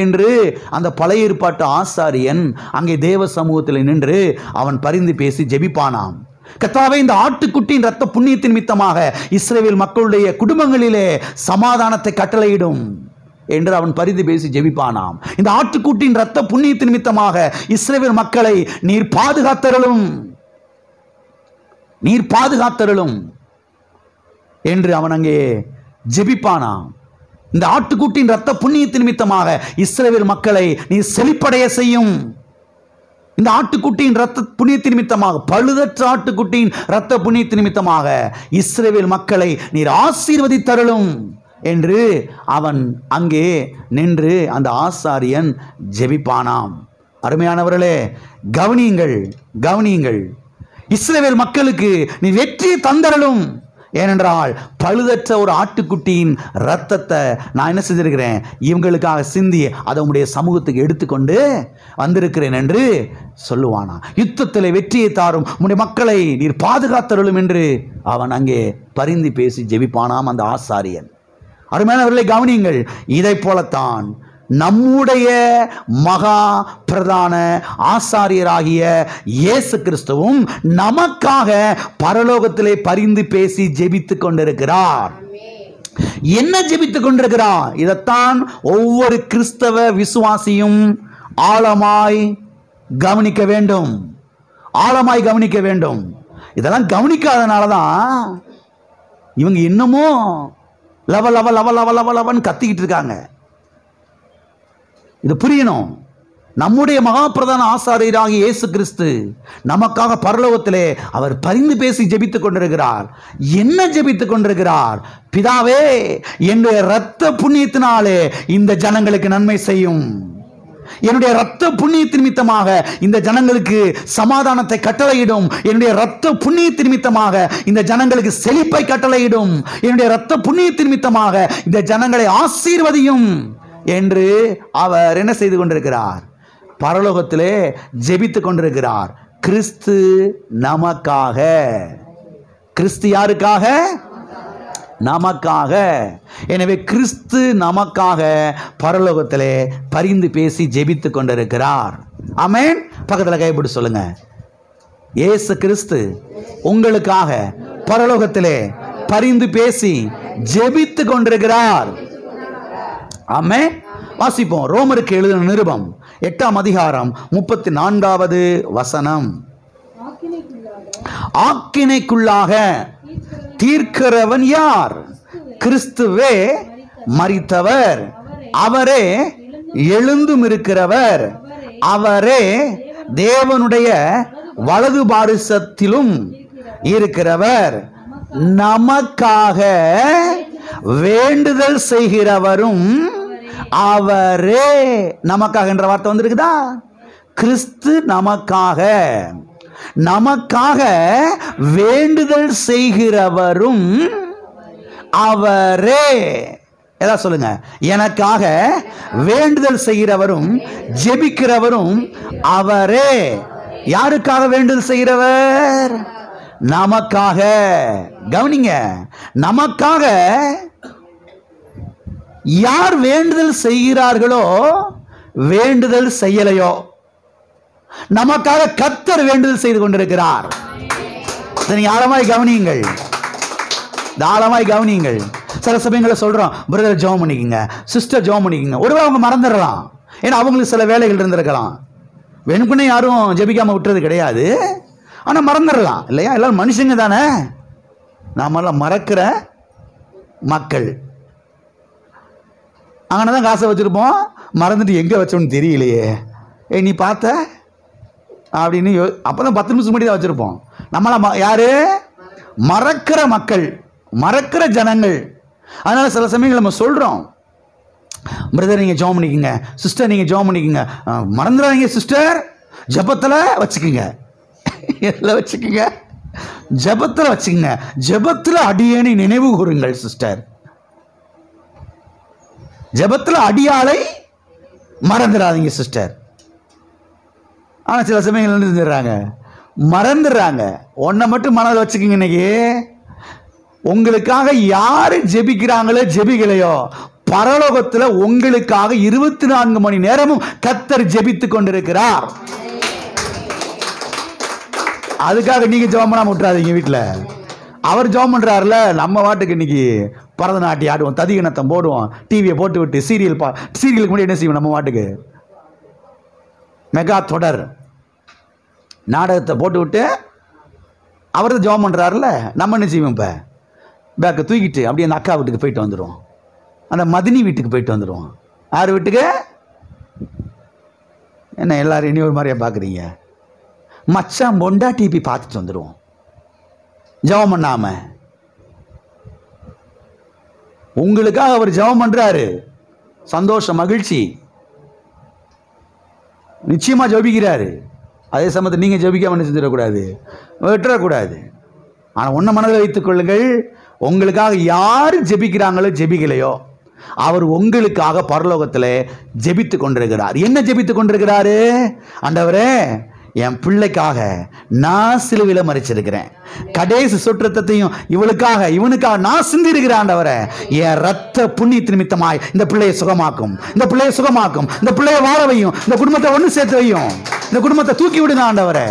என்று அந்த பழைய ஏற்பாட்டு ஆசாரியன் அங்கே தேவ சமூகத்தில் நின்று அவன் பரிந்து பேசி ஜெபிப்பானாம். கர்த்தாவே, இந்த ஆட்டுக்குட்டியின் இரத்த புண்ணியத்தின் நிமித்தமாக இஸ்ரவேல் மக்களுடைய குடும்பங்களிலே சமாதானத்தை கட்டளையிடும் என்று அவன் பரிந்து பேசி ஜெபிப்பானாம். இந்த ஆட்டுக்குட்டியின் இரத்த புண்ணியத்தின் நிமித்தமாக இஸ்ரவேல் மக்களை நீர் பாதுகாத்தருளும், நீர் பாதுகாத்தருளும் என்று அவன் அங்கே ஜெபிப்பானாம். இந்த ஆட்டுக்குட்டியின் இரத்த புண்ணியத்தின் நிமித்தமாக இஸ்ரவேல் மக்களை நீர் செழிப்படைய செய்யும். இந்த ஆட்டுக்குட்டியின் இரத்த புண்ணியத்தின் நிமித்தமாக, பழுதற்ற ஆட்டுக்குட்டியின் இரத்த புண்ணியத்தின் நிமித்தமாக இஸ்ரவேல் மக்களை நீர் ஆசீர்வதித்தருளும் என்று அவன் அங்கே நின்று அந்த ஆசாரியன் ஜெபிப்பானாம். அருமையானவர்களே, கவனியுங்கள், கவனியுங்கள். இஸ்ரவேல் மக்களுக்கு நீ வெற்றி தந்தருளும். ஏனென்றால் பழுதற்ற ஒரு ஆட்டுக்குட்டியின் இரத்தத்தை நான் என்ன செஞ்சிருக்கிறேன், இவங்களுக்காக சிந்தி அதை உங்களுடைய சமூகத்துக்கு எடுத்துக்கொண்டு வந்திருக்கிறேன் என்று சொல்லுவானா. யுத்தத்தில் வெற்றியை தாரும் உங்களுடைய மக்களை நீர் பாதுகாத்தருளும் என்று அவன் அங்கே பரிந்து பேசி ஜெபிப்பானாம் அந்த ஆசாரியன். அருமையானவர்களை கவனியுங்கள். இதை போலத்தான் நம்முடைய மகா பிரதான ஆசாரியராகிய இயேசு கிறிஸ்துவும் நமக்காக பரலோகத்திலே பரிந்து பேசி ஜெபித்துக் கொண்டிருக்கிறார். என்ன ஜெபித்துக் கொண்டிருக்கிறார்? இதைத்தான் ஒவ்வொரு கிறிஸ்தவ விசுவாசியும் ஆழமாய் கவனிக்க வேண்டும், ஆழமாய் கவனிக்க வேண்டும். இதெல்லாம் கவனிக்காதனால தான் இவங்க இன்னமும் லவ லவ லவ லவ லவ லவன்னு கத்திக்கிட்டு இருக்காங்க. இது புரியணும். நம்முடைய மகா பிரதான ஆசாரியராகிய இயேசு கிறிஸ்து நமக்காக பரலோகத்திலே அவர் பரிந்து பேசி ஜெபித்துக் கொண்டிருக்கிறார். என்ன ஜெபித்துக் கொண்டிருக்கிறார்? பிதாவே, என்னுடைய இரத்த புண்ணியத்தினாலே இந்த ஜனங்களுக்கு நன்மை செய்யும். என்னுடைய இரத்த புண்ணியத்தின் நிமித்தமாக இந்த ஜனங்களுக்கு சமாதானத்தை கட்டளையிடும். என்னுடைய இரத்த புண்ணியத்தின் நிமித்தமாக இந்த ஜனங்களுக்கு செழிப்பை கட்டளையிடும். என்னுடைய இரத்த புண்ணியத்தின் நிமித்தமாக இந்த ஜனங்களை ஆசீர்வதியும் என்று அவர் என்ன செய்து கொண்டிருக்கிறார்? பரலோகத்திலே ஜெபித்துக் கொண்டிருக்கிறார். கிறிஸ்து நமக்காக. கிறிஸ்து யாருக்காக? நமக்காக. எனவே கிறிஸ்து நமக்காக பரலோகத்திலே பரிந்து பேசி ஜெபித்துக் கொண்டிருக்கிறார். ஆமென். பக்கத்தில் கைப்பிடி சொல்லுங்க, இயேசு கிறிஸ்து உங்களுக்காக பரலோகத்திலே பரிந்து பேசி ஜெபித்துக் கொண்டிருக்கிறார். ஆமென். வாசிப்போம். ரோமருக்கு எழுதின நிருபம் 8ஆம் அதிகாரம் 34வது வசனம். ஆக்கினைக்குள்ளாக தீர்க்கிறவன் யார்? கிறிஸ்துவே மரித்தவர், அவரே எழுந்தும் இருக்கிறவர், அவரே தேவனுடைய வலது பாரிசத்திலும் இருக்கிறவர், நமக்காக வேண்டுதல் செய்கிறவரும் அவரே. நமக்காக என்ற வார்த்தை வந்திருக்குதா? கிறிஸ்து நமக்காக, நமக்காக வேண்டுதல் செய்கிறவரும் அவரே. ஏதாவது சொல்லுங்க. எனக்காக வேண்டுதல் செய்கிறவரும் ஜெபிக்கிறவரும் அவரே. யாருக்காக வேண்டுதல் செய்கிறவர்? நமக்காக. கவனிங்க, நமக்காக யார் வேண்டுதல் செய்கிறார்களோ, வேண்டுதல் செய்யலையோ, நமக்காக கர்த்தர் வேண்டுதல் செய்து கொண்டிருக்கிறார். ஆழமாய் கவனியுங்கள், ஆழமாய் கவனியுங்கள். சில சமயங்களை சொல்றோம், பிரதர் ஜெபம் பண்ணிக்கங்க, சிஸ்டர் ஜெபம் பண்ணிக்கங்க. ஒருவேளை அவங்க மறந்துடலாம், ஏன்னா அவங்களுக்கு சில வேலைகள் இருந்திருக்கலாம். வேணுக்குன்னே யாரும் ஜெபிக்காம விட்டுறது கிடையாது, ஆனால் மறந்துடலாம் இல்லையா? எல்லாரும் மனுஷங்க தானே. நாமெல்லாம் மறக்கிற மக்கள். அங்கே தான் காசை வச்சுருப்போம், மறந்துட்டு எங்கே வச்சோன்னு தெரியலையே, நீ பார்த்த அப்படின்னு அப்போ தான் 10 நிமிஷம் முன்னாடி தான் வச்சுருப்போம். நம்மளாம் யார்? மறக்கிற மக்கள், மறக்கிற ஜனங்கள். அதனால் சில சமயங்கள் நம்ம சொல்கிறோம், பிரதர் நீங்கள் ஜெபம் பண்ணிக்கங்க, சிஸ்டர் நீங்கள் ஜெபம் பண்ணிக்கங்க, மறந்துடாதீங்க சிஸ்டர், ஜெபத்தில் வச்சுக்கோங்க, எதில் வச்சுக்கோங்க? ஜெபத்தில் வச்சுக்கோங்க. ஜெபத்தில் அடியேனை நினைவு கூறுங்கள் சிஸ்டர். ஜெபத்தில் அடியாளை மறந்துடாதீங்க சிஸ்டர். ஆனால் சில சமயங்கள் இருந்துடுறாங்க, மறந்துடுறாங்க. ஒன்றை மட்டும் மனதில் வச்சுக்கோங்க. இன்னைக்கு உங்களுக்காக யாரு ஜெபிக்கிறாங்களோ ஜெபிக்கலையோ, பரலோகத்தில் உங்களுக்காக 24 மணி நேரமும் கர்த்தர் ஜெபித்துக் கொண்டிருக்கிறார். அதுக்காக நீங்க ஜெபம் பண்ணாம விட்டுறாதீங்க. வீட்டில் அவர் ஜெபம் பண்றாருல, நம்ம வாட்டுக்கு இன்னைக்கு பரதநாட்டியம் ஆடுவோம், ததிகணத்தம் போடுவோம், டிவியை போட்டு விட்டு சீரியலுக்கு முன்னாடி என்ன செய்வோம், நம்ம வாட்டுக்கு மெகா தொடர் நாடகத்தை போட்டு விட்டு அவர் தான் ஜெபம் பண்ணுறாருல, நம்ம என்ன செய்வோம்? இப்போ பேக்கை தூக்கிட்டு அப்படியே அந்த அக்கா வீட்டுக்கு போயிட்டு வந்துடுவோம், அந்த மதினி வீட்டுக்கு போயிட்டு வந்துடுவோம். யார் வீட்டுக்கு? என்ன எல்லாரும் இனி ஒரு மாதிரியா பார்க்குறீங்க? மச்சான் பொண்டாட்டி போய் பார்த்துட்டு வந்துடுவோம் ஜெபம் பண்ணாம. உங்களுக்காக அவர் ஜெபம் பண்றாரு, சந்தோஷம் மகிழ்ச்சி, நிச்சயமா ஜெபிக்கிறாரு. அதே சமயத்தில் நீங்க ஜெபிக்காம என்ன செஞ்சிடக்கூடாது, விட்டுறக்கூடாது. ஆனால் ஒன்றை மனதில் வைத்துக் கொள்ளுங்கள், உங்களுக்காக யார் ஜெபிக்கிறாங்களோ ஜெபிக்கலையோ அவர் உங்களுக்காக பரலோகத்தில் ஜெபித்து கொண்டிருக்கிறார். என்ன ஜெபித்து கொண்டிருக்கிறாரு? ஆண்டவரே, என் பிள்ளைக்காக நான் சிலுவையில் மரிச்சிருக்கிறேன், கடைசி சொற்றத்தையும் இவனுக்காக நான் சிந்திருக்கிறேன். ஆண்டவரே, என் ரத்த புண்ணியத்தின் நிமித்தமாய் இந்த பிள்ளையை சுகமாக்கும், இந்த பிள்ளையை சுகமாக்கும், இந்த பிள்ளையை வாழ வையும், இந்த குடும்பத்தை ஒன்று சேர்த்து வையும், இந்த குடும்பத்தை தூக்கி விடுங்க. ஆண்டவரே,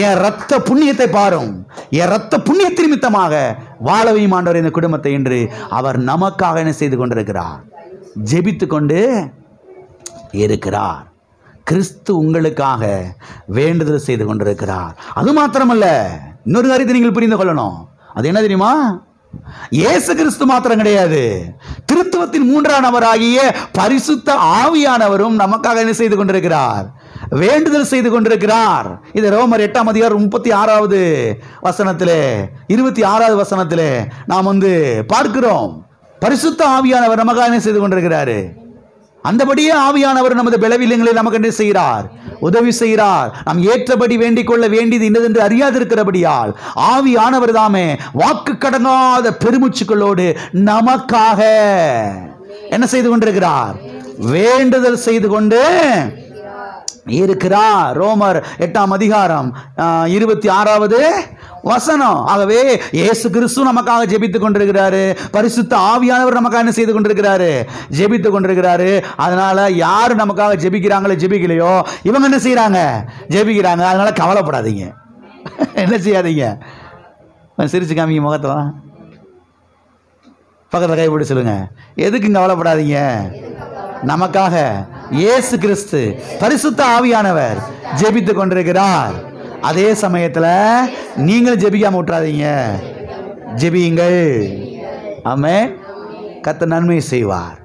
என் ரத்த புண்ணியத்தை பாரும், என் ரத்த புண்ணியத்தின் நிமித்தமாக வாழ வையும் ஆண்டவரே இந்த குடும்பத்தை என்று அவர் நமக்காக என்ன செய்து கொண்டிருக்கிறார், ஜெபித்து கொண்டு இருக்கிறார். கிறிஸ்து உங்களுக்காக வேண்டுதல் செய்து கொண்டிருக்கிறார். அது மாத்திரமல்ல, இன்னொரு காரியத்தை நீங்கள் புரிந்து கொள்ளணும். அது என்ன தெரியுமா? இயேசு கிறிஸ்து மாத்திரம் கிடையாது, திருத்துவத்தின் மூன்றாம் நபராகிய பரிசுத்த ஆவியானவரும் நமக்காக என்ன செய்து கொண்டிருக்கிறார், வேண்டுதல் செய்து கொண்டிருக்கிறார். இது ரோமர் 8:36 வசனத்திலே 26 வசனத்திலே நாம் பார்க்கிறோம். பரிசுத்த ஆவியானவர் நமக்காக என்ன செய்து கொண்டிருக்கிறாரு, அந்தபடியே ஆவியானவர் நமது பலவீனங்களை நமக்கு என்ன செய்கிறார், உதவி செய்கிறார். நாம் ஏற்றபடி வேண்டிக் கொள்ள வேண்டியது இன்னதென்று அறியாதிருக்கிறபடியால் ஆவியானவர் தாமே வாக்கு கடங்காத பெருமூச்சுக்களோடு நமக்காக என்ன செய்து கொண்டிருக்கிறார், வேண்டுதல் செய்து கொண்டு இருக்கிறார். ரோமர் 8:26 வசனம். ஆகவே இயேசு கிறிஸ்து நமக்காக ஜெபித்துக் கொண்டிருக்கிறாரு, பரிசுத்த ஆவியானவர் நமக்காக என்ன செய்து கொண்டிருக்கிறாரு, ஜெபித்துக் கொண்டிருக்கிறாரு. அதனால யாரு நமக்காக ஜெபிக்கிறாங்களோ ஜெபிக்கலையோ இவங்க என்ன செய்யறாங்க, ஜெபிக்கிறாங்க. அதனால கவலைப்படாதீங்க, என்ன செய்யாதீங்க. சிரிச்சு காமிங்க முகத்துல, பக்கத்தில் கைப்பிடி சொல்லுங்க, எதுக்கும் கவலைப்படாதீங்க. நமக்காக இயேசு கிறிஸ்து பரிசுத்த ஆவியானவர் ஜெபித்துக் கொண்டிருக்கிறார். அதே சமயத்தில் நீங்கள் ஜெபிக்காம விட்டுறாதீங்க, ஜெபியுங்கள். ஆமென். கர்த்தர் நன்மை செய்வார்,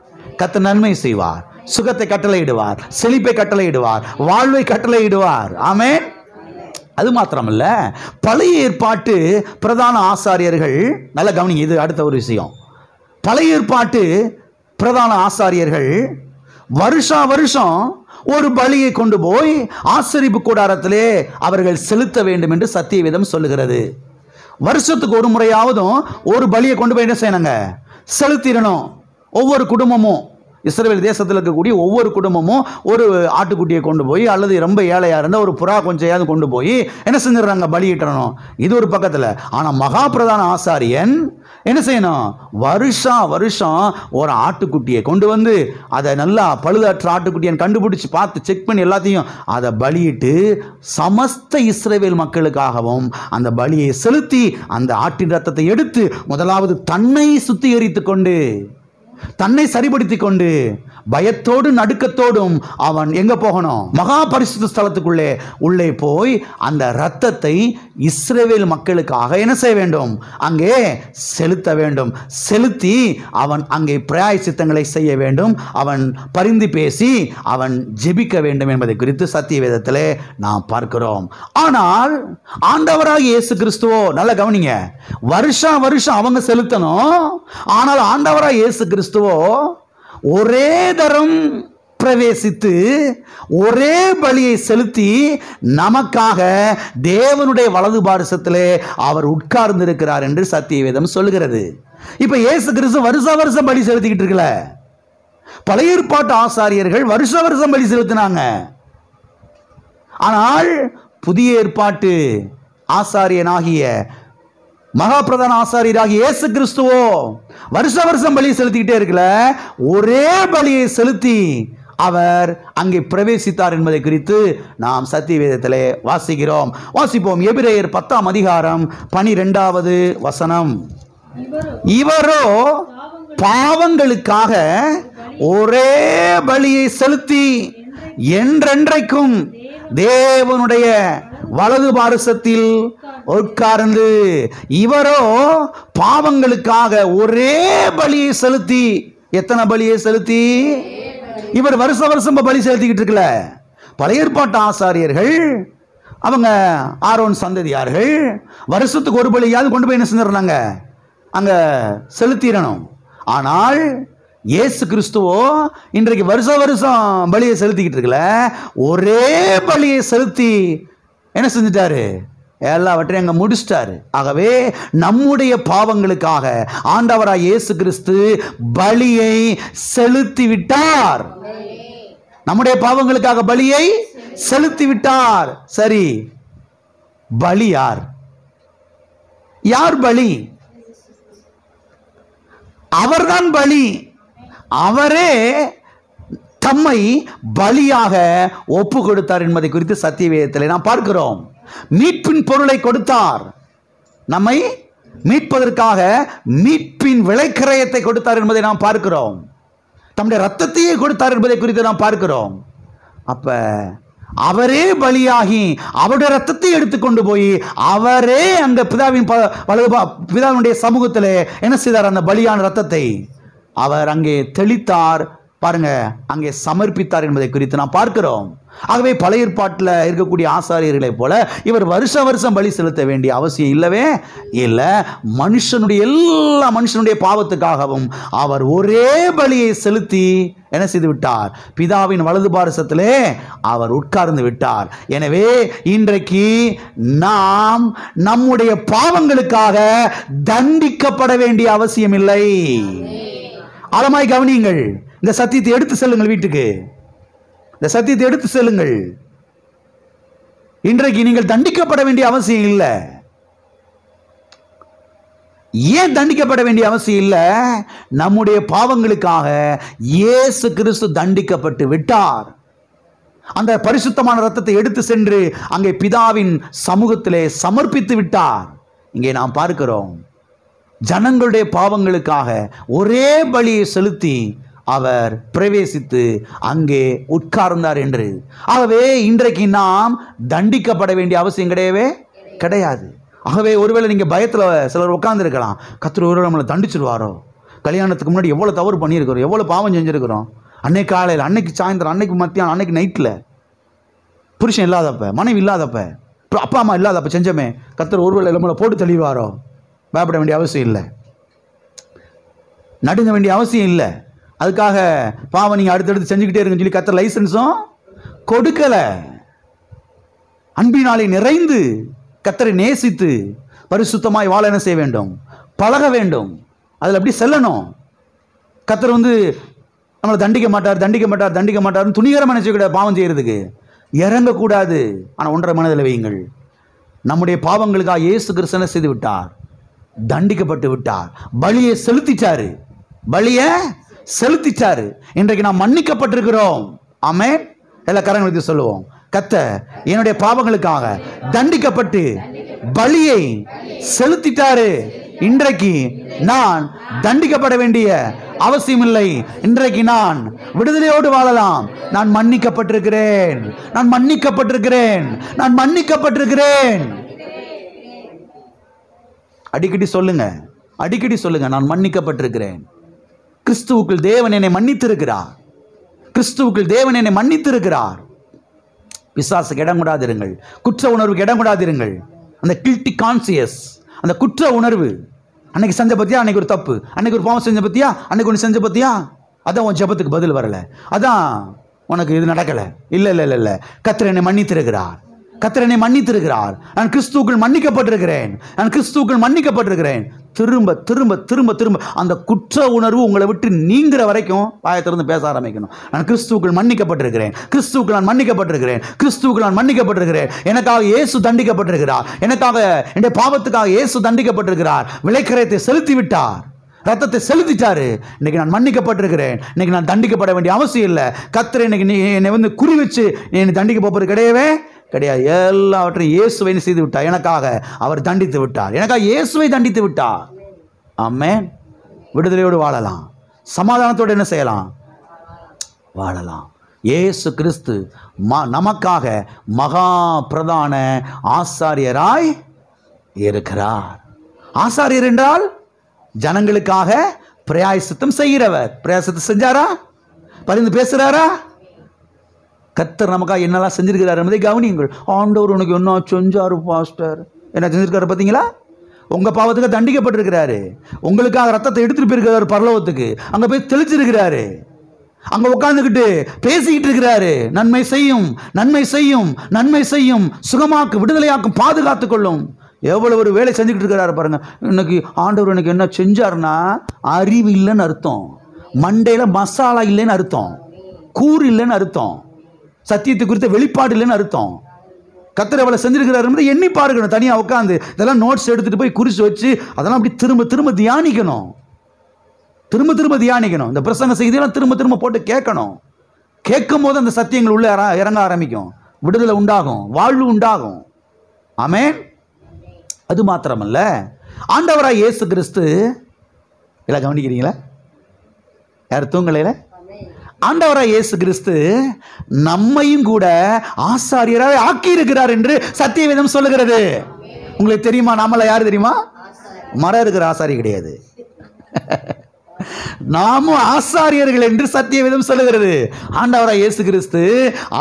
கர்த்தர் நன்மை செய்வார், சுகத்தை கட்டளையிடுவார், செழிப்பை கட்டளையிடுவார், வாழ்வை கட்டளையிடுவார். ஆமென். அது மாத்திரமல்ல, பழைய ஏற்பாட்டு பிரதான ஆசாரியர்கள், நல்ல கவனிங்க, இது அடுத்த ஒரு விஷயம். பழைய ஏற்பாட்டு பிரதான ஆசாரியர்கள் வருஷா வருஷம் ஒரு பலியை கொண்டு போய் ஆசரிப்பு கூடாரத்திலே அவர்கள் செலுத்த வேண்டும் என்று சத்தியவேதம் சொல்லுகிறது. வருஷத்துக்கு ஒரு முறையாவதும் ஒரு பலியை கொண்டு போய் என்ன செய்யணுங்க, செலுத்திடணும். ஒவ்வொரு குடும்பமும், இஸ்ரவேல் தேசத்தில் இருக்கக்கூடிய ஒவ்வொரு குடும்பமும் ஒரு ஆட்டுக்குட்டியை கொண்டு போய், அல்லது ரொம்ப ஏழையாக இருந்தால் ஒரு புறா கொஞ்சையாவது கொண்டு போய் என்ன செஞ்சிடறாங்க, பலியிட்டணும். இது ஒரு பக்கத்தில். ஆனால் மகா பிரதான ஆசாரியன் என்ன செய்யணும், வருஷா வருஷம் ஒரு ஆட்டுக்குட்டியை கொண்டு வந்து அதை நல்லா பழுதற்ற ஆட்டுக்குட்டியை கண்டுபிடிச்சு பார்த்து செக் பண்ணி எல்லாத்தையும் அதை பலியிட்டு சமஸ்த இஸ்ரவேல் மக்களுக்காகவும் அந்த பலியை செலுத்தி அந்த ஆட்டின் ரத்தத்தை எடுத்து முதலாவது தன்னை சுத்திகரித்து கொண்டு, தன்னை சரிபடுத்தி கொண்டு, பயத்தோடு நடுக்கத்தோடும் அவன் எங்க போகணும், மகா பரிசுத்த ஸ்தலத்துக்குள்ளே உள்ளே போய் அந்த இரத்தத்தை இஸ்ரவேல் மக்களுக்காக என்ன செய்ய வேண்டும், அங்கே செலுத்த வேண்டும். செலுத்தி அவன் அங்கே பிராயச்சித்தங்களை செய்ய வேண்டும், அவன் பரிந்து பேசி அவன் ஜெபிக்க வேண்டும் என்பதை குறித்து சத்தியவேதத்திலே நாம் பார்க்கிறோம். ஆனால் ஆண்டவராகிய இயேசு கிறிஸ்துவோ, நல்ல கவனிங்க, வருஷா வருஷம் அவங்க செலுத்தணும். ஆனால் ஆண்டவராகிய இயேசு கிறிஸ்துவோ ஒரே தரம் பிரவேசித்து ஒரே பலியை செலுத்தி நமக்காக தேவனுடைய வலது பாரிசத்திலே அவர் உட்கார்ந்து இருக்கிறார் என்று சத்தியவேதம் சொல்லுகிறது. இப்ப இயேசு கிறிஸ்து வருஷ வருஷம் பலி செலுத்திக்கிட்டு இருக்கல. பழைய ஏற்பாட்டு ஆசாரியர்கள் வருஷ வருஷம் பலி செலுத்தினாங்க. ஆனால் புதிய ஏற்பாட்டு ஆசாரியனாகிய மகா பிரதான ஆசாரியராகிய இயேசு கிறிஸ்துவோ வருஷ வருஷம் பலியை செலுத்திக்கிட்டே இருக்கல, ஒரே பலியை செலுத்தி அவர் அங்கே பிரவேசித்தார் என்பதை குறித்து நாம் சத்தியவேதத்திலே வாசிக்கிறோம். வாசிப்போம். எபிரேயர் 10:12 வசனம். இவரோ பாவங்களுக்காக ஒரே பலியை செலுத்தி என்றென்றைக்கும் தேவனுடைய வலது பாரிசத்தில் உட்கார்ந்து, இவரோ பாவங்களுக்காக ஒரே பலியை செலுத்தி, எத்தனை பலியை செலுத்தி, இவர் வருஷ வருஷம் பலி செலுத்திக்கிட்டு இருக்கல. பழைய ஏற்பாட்டு ஆசாரியர்கள் அவங்க ஆரோன் சந்ததியார்கள் வருஷத்துக்கு ஒரு பலியாவது கொண்டு போய் என்ன செஞ்சிடறாங்க, அங்க செலுத்திடணும். ஆனால் இயேசு கிறிஸ்துவோ இன்றைக்கு வருஷம் பலியை செலுத்திக்கிட்டு இருக்கல, ஒரே பலியை செலுத்தி என்ன செஞ்சிட்டாரு, எல்லாவற்றையும் அங்க முடிச்சிட்டாரு. ஆகவே நம்முடைய பாவங்களுக்காக ஆண்டவராய் இயேசு கிறிஸ்து பலியை செலுத்தி விட்டார். நம்முடைய பாவங்களுக்காக பலியை செலுத்தி விட்டார். சரி, பலி யார்? யார் பலி? அவர்தான் பலி. அவரே தம்மை பலியாக ஒப்பு கொடுத்தார் என்பதை குறித்து சத்தியவேதத்தில் நாம் பார்க்கிறோம். மீட்பின் பொருளை கொடுத்தார், நம்மை மீட்பதற்காக மீட்பின் விலைக்கிரயத்தை கொடுத்தார் என்பதை நாம் பார்க்கிறோம். தம்முடைய ரத்தத்தையே கொடுத்தார் என்பதை குறித்து நாம் பார்க்கிறோம். அப்ப அவரே பலியாகி அவருடைய ரத்தத்தை எடுத்துக்கொண்டு போய் அவரே அங்க பிதாவினுடைய சமூகத்தில் என்ன செய்தார், அந்த பலியான ரத்தத்தை அவர் அங்கே தெளித்தார். பாருங்க, அங்கே சமர்ப்பித்தார் என்பதை குறித்து நாம் பார்க்கிறோம். ஆகவே பழைய ஏற்பாட்டில் இருக்கக்கூடிய ஆசாரியர்களை போல இவர் வருஷம் பலி செலுத்த வேண்டிய அவசியம் இல்லவே இல்லை. எல்லா மனுஷனுடைய பாவத்துக்காகவும் அவர் ஒரே பலியை செலுத்தி என்ன செய்து விட்டார், பிதாவின் வலது பாரசத்திலே அவர் உட்கார்ந்து விட்டார். எனவே இன்றைக்கு நாம் நம்முடைய பாவங்களுக்காக தண்டிக்கப்பட வேண்டிய அவசியம் இல்லை. ஆழமாய் கவனியுங்கள். இந்த சத்தியத்தை எடுத்து செல்லுங்கள் வீட்டுக்கு. இந்த சத்தியத்தை எடுத்து செல்லுங்கள். இன்றைக்கு நீங்கள் தண்டிக்கப்பட வேண்டிய அவசியம் இல்லை. ஏன் தண்டிக்கப்பட வேண்டிய அவசியம் இல்லை? நம்முடைய பாவங்களுக்காக இயேசு கிறிஸ்து தண்டிக்கப்பட்டு விட்டார். அந்த பரிசுத்தமான ரத்தத்தை எடுத்து சென்று அங்கே பிதாவின் சமூகத்திலே சமர்ப்பித்து விட்டார். இங்கே நாம் பார்க்கிறோம், ஜனங்களுடைய பாவங்களுக்காக ஒரே பலியை செலுத்தி அவர் பிரவேசித்து அங்கே உட்கார்ந்தார் என்று. ஆகவே இன்றைக்கு நாம் தண்டிக்கப்பட வேண்டிய அவசியம் கிடையாது. ஆகவே ஒருவேளை நீங்கள் பயத்தில் சிலர் உட்கார்ந்துருக்கலாம், கர்த்தர் ஒருவேளை நம்மளை தண்டிச்சிருவாரோ, கல்யாணத்துக்கு முன்னாடி எவ்வளோ தவறு பண்ணியிருக்கிறோம், எவ்வளோ பாவம் செஞ்சுருக்கிறோம், அன்னைக்கு காலையில், அன்னைக்கு சாயந்தரம், அன்னைக்கு மத்தியானம், அன்னைக்கு நைட்டில், புருஷன் இல்லாதப்ப, மனைவி இல்லாதப்ப, அப்பா அம்மா இல்லாதப்ப செஞ்சமே, கர்த்தர் ஒருவேளை நம்மளை போட்டு தள்ளிடுவாரோ. பயப்பட வேண்டிய அவசியம் இல்லை, நடுங்க வேண்டிய அவசியம் இல்லை. அதுக்காக பாவம் நீங்கள் அடுத்தடுத்து செஞ்சுக்கிட்டே இருக்குன்னு சொல்லி கர்த்தர் லைசன்ஸும் கொடுக்கலை. அன்பினாலே நிறைந்து கர்த்தரை நேசித்து பரிசுத்தமாய் வாழ என்ன செய்ய வேண்டும், பழக வேண்டும். அதில் எப்படி செல்லணும். கர்த்தர் நம்மளை தண்டிக்க மாட்டார்னு துணிகரமாக நினைச்சக்கூடாது. பாவம் செய்யறதுக்கு இறங்கக்கூடாது. ஆனால் ஒன்றரை மனதில் வையுங்கள், நம்முடைய பாவங்களுக்காக இயேசு கிறிஸ்து என்ன செய்து விட்டார், தண்டிக்கப்பட்டு விட்டார். பலியை செலுத்திட்டாரு. இன்றைக்கு நாம் மன்னிக்கப்பட்டிருக்கிறோம். ஆமென். எல்லா கரங்களுக்கு சொல்லுவோம், கர்த்தர் என்னுடைய பாவங்களுக்காக தண்டிக்கப்பட்டு பலியை செலுத்திட்டாரு. இன்றைக்கு நான் தண்டிக்கப்பட வேண்டிய அவசியம் இல்லை. இன்றைக்கு நான் விடுதலையோடு வாழலாம். நான் மன்னிக்கப்பட்டிருக்கிறேன். அடிக்கடி சொல்லுங்க, நான் மன்னிக்கப்பட்டிருக்கிறேன். கிறிஸ்துவுக்குள் தேவன் என்னை மன்னித்திருக்கிறார். பிசாசுக்கு இடம் கூடாதிருங்கள், குற்ற உணர்வுக்கு இடம் கூடாதிருங்கள். அந்த கில்ட்டி கான்சியஸ், அந்த குற்ற உணர்வு, அன்னைக்கு செஞ்ச பத்தியா, அன்னைக்கு ஒரு தப்பு, அன்னைக்கு ஒரு பாவம் செஞ்ச பத்தியா, அன்னைக்கு ஒன்று செஞ்ச பத்தியா, அதான் உன் ஜெபத்துக்கு பதில் வரல, அதான் உனக்கு இது நடக்கலை. இல்லை, கர்த்தர் என்னை மன்னித்திருக்கிறார். நான் கிறிஸ்துவுக்குள் மன்னிக்கப்பட்டிருக்கிறேன். திரும்ப திரும்ப திரும்ப திரும்ப அந்த குற்ற உணர்வு உங்களை விட்டு நீங்கிற வரைக்கும் வாயத்திலிருந்து பேச ஆரம்பிக்கணும். நான் கிறிஸ்துவுக்குள் மன்னிக்கப்பட்டிருக்கிறேன். எனக்காக இயேசு தண்டிக்கப்பட்டிருக்கிறார். எனக்காக, என்னுடைய பாவத்துக்காக இயேசு தண்டிக்கப்பட்டிருக்கிறார். விலைக்கிரயத்தை செலுத்தி விட்டார், ரத்தத்தை செலுத்திட்டாரு. இன்னைக்கு நான் மன்னிக்கப்பட்டிருக்கிறேன். இன்னைக்கு நான் தண்டிக்கப்பட வேண்டிய அவசியம் இல்லை. கர்த்தர் இன்னைக்கு என்னை குறி வச்சு என்னை தண்டிக்க போவது கிடையாது. எல்லாவற்றையும் இயேசுவை செய்து விட்டார். எனக்காக அவர் தண்டித்து விட்டார். எனக்காக இயேசுவை தண்டித்து விட்டார். ஆமென். விடுதலையோடு வாழலாம், சமாதானத்தோடு என்ன செய்யலாம், வாழலாம். இயேசு கிறிஸ்து நமக்காக மகா பிரதான ஆசாரியராய் இருக்கிறார். ஆசாரியர் என்றால் ஜனங்களுக்காக பிரயாசித்தம் செய்கிறவர். பிரயாசித்தம் செஞ்சாரா? பரிந்து பேசுறாரா? கர்த்தர் நமக்காக என்னெல்லாம் செஞ்சிருக்கிறார் என்பதை கவனியுங்கள். ஆண்டவர் உனக்கு என்ன செஞ்சாரு பாஸ்டர், என்ன செஞ்சிருக்காரு பார்த்தீங்களா? உங்கள் பாவத்துக்கு தண்டிக்கப்பட்டிருக்கிறாரு, உங்களுக்காக ரத்தத்தை எடுத்துகிட்டு போயிருக்கிறாரு பரலோகத்துக்கு, அங்கே போய் தெளிச்சிருக்கிறாரு, அங்கே உட்காந்துக்கிட்டு பேசிக்கிட்டு இருக்கிறாரு. நன்மை செய்யும், நன்மை செய்யும், நன்மை செய்யும், சுகமாக்கு, விடுதலையாக்கும், பாதுகாத்து கொள்ளும். எவ்வளோ ஒரு வேலை செஞ்சுக்கிட்டு இருக்கிறாரு பாருங்க. இன்னைக்கு ஆண்டவர் எனக்கு என்ன செஞ்சாருன்னா அறிவு இல்லைன்னு அர்த்தம், மண்டையில் மசாலா இல்லைன்னு அர்த்தம், கூறு இல்லைன்னு அர்த்தம், சத்தியத்தை குறித்த வெளிப்பாடு இல்லைன்னு அர்த்தம். கர்த்தர் அவளை செஞ்சிருக்கிறாரு எண்ணி பார்க்கணும். தனியாக உட்காந்து இதெல்லாம் நோட்ஸ் எடுத்துகிட்டு போய் குறித்து வச்சு அதெல்லாம் அப்படி திரும்ப திரும்ப தியானிக்கணும், திரும்ப திரும்ப தியானிக்கணும். இந்த பிரசங்க செய்தியெல்லாம் திரும்ப திரும்ப போட்டு கேட்கணும். கேட்கும் போது அந்த சத்தியங்கள் உள்ள இறங்க ஆரம்பிக்கும், விடுதலை உண்டாகும், வாழ்வு உண்டாகும். ஆமென். அது மாத்திரமல்ல, ஆண்டவராய் இயேசு கிறிஸ்து, எல்லாம் கவனிக்கிறீங்களா? யார் தூங்கலையில? ஆண்டவராய் இயேசு கிறிஸ்து நம்மையும் கூட ஆசாரியராக ஆக்கி இருக்கிறார் என்று சத்தியவேதம் சொல்லுகிறது. உங்களுக்கு தெரியுமா? நாமள யாரு தெரியுமா? மரம் இருக்கிற ஆசாரி கிடையாது, நாமும் ஆசாரியர்கள் என்று சத்தியவேதம் சொல்லுகிறது. ஆண்டவராய் இயேசு கிறிஸ்து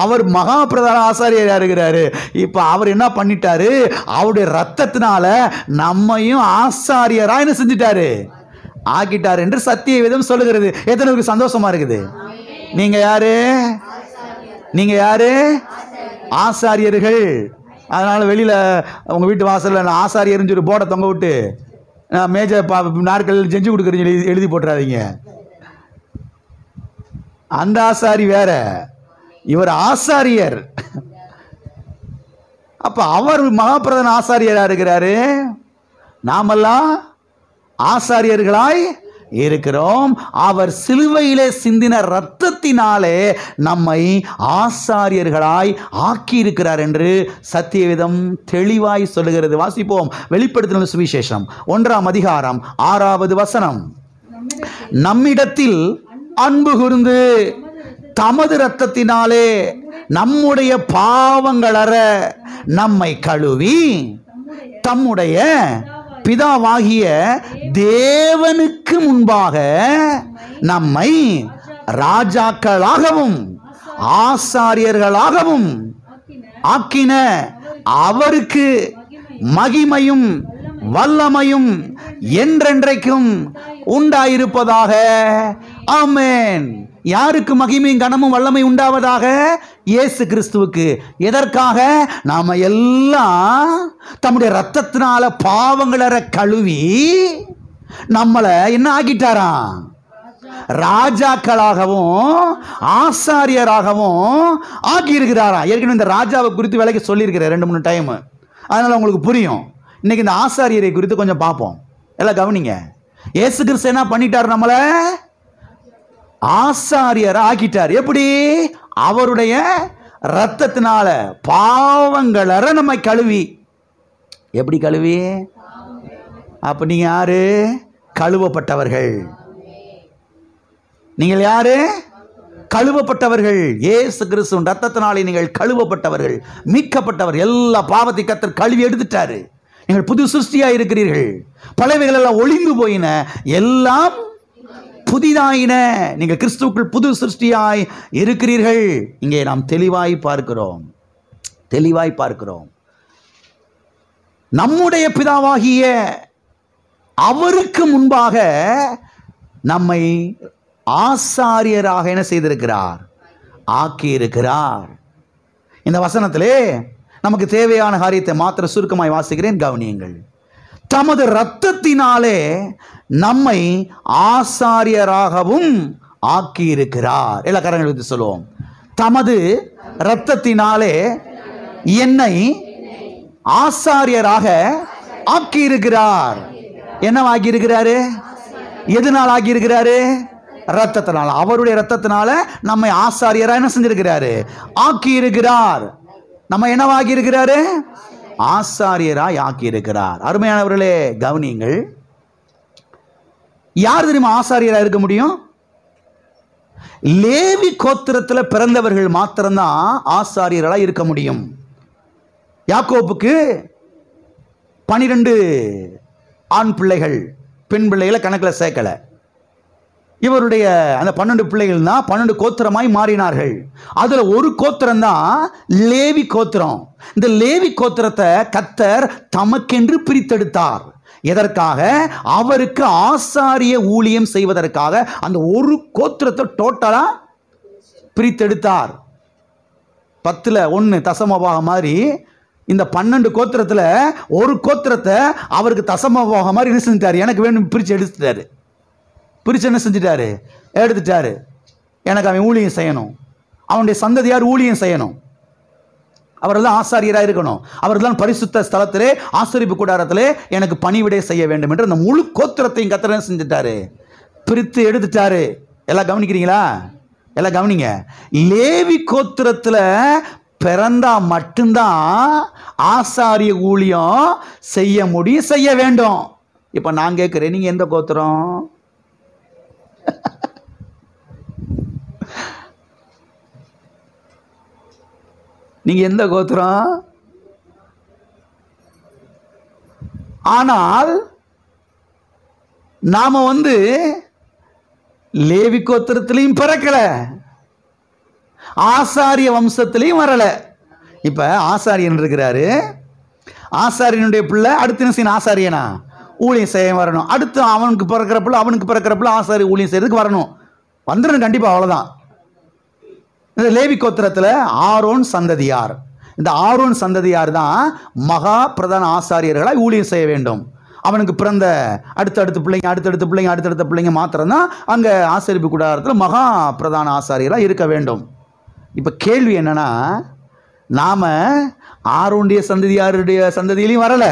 அவர் மகா பிரதான ஆசாரியரா இருக்கிறாரு. இப்ப அவர் என்ன பண்ணிட்டாரு? அவருடைய ரத்தத்தினால நம்மையும் ஆசாரியரா என்ன செஞ்சிட்டாரு? ஆக்கிட்டார் என்று சத்தியவேதம் சொல்லுகிறது. எத்தனை பேருக்கு சந்தோஷமா இருக்குது? நீங்க யாரு? நீங்க யாரு? ஆசாரியர்கள். அதனால வெளியில உங்க வீட்டு வாசல்ல ஆசாரியர்னு சொல்லி போர்டை தொங்க விட்டு மேஜை நாற்காலியில் செஞ்சு கொடுக்குறீங்க எழுதி போட்டுறாதீங்க. அந்த ஆசாரி வேற, இவர் ஆசாரியர். அப்ப அவர் மகாபிரதான ஆசாரியரா இருக்கிறாரு, நாமெல்லாம் ஆசாரியர்களாய் இருக்கிறோம். அவர் சிலுவையிலே சிந்தின இரத்தத்தினாலே நம்மை ஆசாரியர்களாய் ஆக்கி இருக்கிறார் என்று சத்தியவேதம் தெளிவாய் சொல்லுகிறது. வாசிப்போம். வெளிப்படுத்தின சுவிசேஷம் 1ஆம் அதிகாரம் 6வது வசனம். நம்மிடத்தில் அன்பு கூர்ந்து தமது இரத்தத்தினாலே நம்முடைய பாவங்களற நம்மை கழுவி தம்முடைய பிதாவாகிய தேவனுக்கு முன்பாக நம்மை ராஜாக்களாகவும் ஆசாரியர்களாகவும் ஆக்கின அவருக்கு மகிமையும் வல்லமையும் என்றென்றைக்கும் உண்டாயிருப்பதாக. ஆமென். யாருக்கு மகிமையும் கனமும் வல்லமை உண்டாவதாக? இயேசு கிறிஸ்துவுக்கு. எதற்காக? நாம எல்லாம் தம்முடைய ரத்தத்தினால பாவங்களற கழுவி நம்மளை என்ன ஆக்கிட்டாராம்? ராஜாக்களாகவும் ஆசாரியராகவும் ஆக்கியிருக்கிறாராம். ஏற்கனவே இந்த ராஜாவை குறித்து விலைக்கு சொல்லியிருக்கிறேன் 2-3 டைம், அதனால உங்களுக்கு புரியும். இன்னைக்கு இந்த ஆசாரியரை குறித்து கொஞ்சம் பார்ப்போம். எல்லாம் கவனிங்க. இயேசு கிறிஸ்து என்ன பண்ணிட்டார்? நம்மளை ஆசாரியர் ஆக்கிட்டார். எப்படி? அவருடைய இரத்தத்தினால பாவங்களற நம்மை கழுவி. எப்படி கழுவி? அப்ப நீங்க யாரு? கழுவப்பட்டவர்கள். நீங்கள் யாரு? கழுவப்பட்டவர்கள். இயேசு கிறிஸ்துவின் இரத்தத்தினாலே நீங்கள் கழுவப்பட்டவர்கள், மீட்கப்பட்டவர். எல்லா பாவத்தை கர்த்தர் கழுவி எடுத்துட்டாரு. நீங்கள் புது சிருஷ்டியா இருக்கிறீர்கள். பழையவைகள் எல்லாம் ஒளிந்து போயின, எல்லாம் புதிதாயின. நீங்கள் கிறிஸ்துவுக்குள் புது சிருஷ்டியாய் இருக்கிறீர்கள். இங்கே நாம் தெளிவாய் பார்க்கிறோம், தெளிவாய் பார்க்கிறோம். நம்முடைய பிதாவாகிய அவருக்கு முன்பாக நம்மை ஆசாரியராக என்ன செய்திருக்கிறார்? ஆக்கி இருக்கிறார். இந்த வசனத்திலே நமக்கு தேவையான காரியத்தை மாத்திர சுருக்கமாய் வாசிக்கிறேன், கவனியுங்கள். தமது இரத்தத்தினாலே நம்மை ஆசாரியராகவும் ஆக்கி இருக்கிறார். எல்லா கரங்களை வைத்து சொல்லுவோம். தமது இரத்தத்தினாலே என்னை ஆசாரியராக ஆக்கி இருக்கிறார். என்ன ஆக்கி இருக்கிறாரு? எதனால் ஆக்கி இருக்கிறாரு? இரத்தத்தினால. அவருடைய இரத்தத்தினால நம்மை ஆசாரியராக என்ன செஞ்சிருக்கிறாரு? ஆக்கி இருக்கிறார். நம்ம என்னவாகி இருக்கிறாரு? ஆசாரியராய் ஆக்கி இருக்கிறார். அருமையானவர்களே கவனியுங்கள். யார் தெரியுமா ஆசாரியராக இருக்க முடியும்? லேவி கோத்திரத்தில் பிறந்தவர்கள் மாத்திரம்தான் ஆசாரியர்களாக இருக்க முடியும். யாக்கோப்புக்கு 12 ஆண் பிள்ளைகள், பெண் பிள்ளைகளை கணக்கில் சேர்க்கல. இவருடைய அந்த 12 பிள்ளைகள் தான் 12 கோத்திரமாய் மாறினார்கள். அதுல ஒரு கோத்திரம் தான் லேவி கோத்திரம். இந்த லேவி கோத்திரத்தை கர்த்தர் தமக்கென்று பிரித்தெடுத்தார். எதற்காக? அவருக்கு ஆசாரிய ஊழியம் செய்வதற்காக அந்த ஒரு கோத்திரத்தை டோட்டலா பிரித்தெடுத்தார். 10ல் 1 தசமபாகம் மாதிரி இந்த 12 கோத்திரத்துல ஒரு கோத்திரத்தை அவருக்கு தசமபாகம் மாதிரி என்ன செஞ்சிட்டாரு? எனக்கு வேணும் பிரிச்சு எடுத்துட்டாரு. பிரிச்சு என்ன செஞ்சிட்டாரு? எடுத்துட்டாரு. எனக்கு அவன் ஊழியம் செய்யணும், அவனுடைய சந்ததியார் ஊழியம் செய்யணும், அவர்தான் ஆசாரியராக இருக்கணும், அவர்தான் பரிசுத்த ஸ்தலத்திலே ஆசரிப்பு கூடாரத்திலே எனக்கு பணிவிடை செய்ய வேண்டும் என்று அந்த முழு கோத்திரத்தையும் கர்த்தர் செஞ்சுட்டாரு, பிரித்து எடுத்துட்டாரு. எல்லாம் கவனிக்கிறீங்களா? எல்லாம் கவனிங்க. லேவி கோத்திரத்தில் பிறந்தா மட்டும்தான் ஆசாரிய ஊழியம் செய்ய முடியும், செய்ய வேண்டும். இப்போ நான் கேட்குறேன், நீங்கள் எந்த கோத்திரம்? நீங்க எந்த கோத்திரம்? ஆனால் நாம லேவி கோத்திரத்திலையும் பிறக்கல, ஆசாரிய வம்சத்திலையும் வரல. இப்ப ஆசாரியன் இருக்கிறாரு, ஆசாரியனுடைய பிள்ளை அடுத்து என்ன செய்யணும்? ஆசாரியனா ஊழியம் செய்ய வரணும். அடுத்து அவனுக்கு பிறக்கிறப்பில் ஆசாரிய ஊழியம் செய்யறதுக்கு வரணும், வந்துடணும் கண்டிப்பா. அவ்வளவுதான். இந்த லேவி கோத்திரத்தில் ஆரோன் சந்ததியார், இந்த ஆரோன் சந்ததியார் தான் மகா பிரதான ஆசாரியர்களாய் ஊழியம் செய்ய வேண்டும். அவனுக்கு பிறந்த அடுத்தடுத்த பிள்ளைங்க மாத்திரம்தான் அங்கே ஆசரிப்பு கூடாரத்தில் மகா பிரதான ஆசாரியராக இருக்க வேண்டும். இப்போ கேள்வி என்னன்னா, நாம ஆரோனுடைய சந்ததியாருடைய சந்ததியிலையும் வரலை,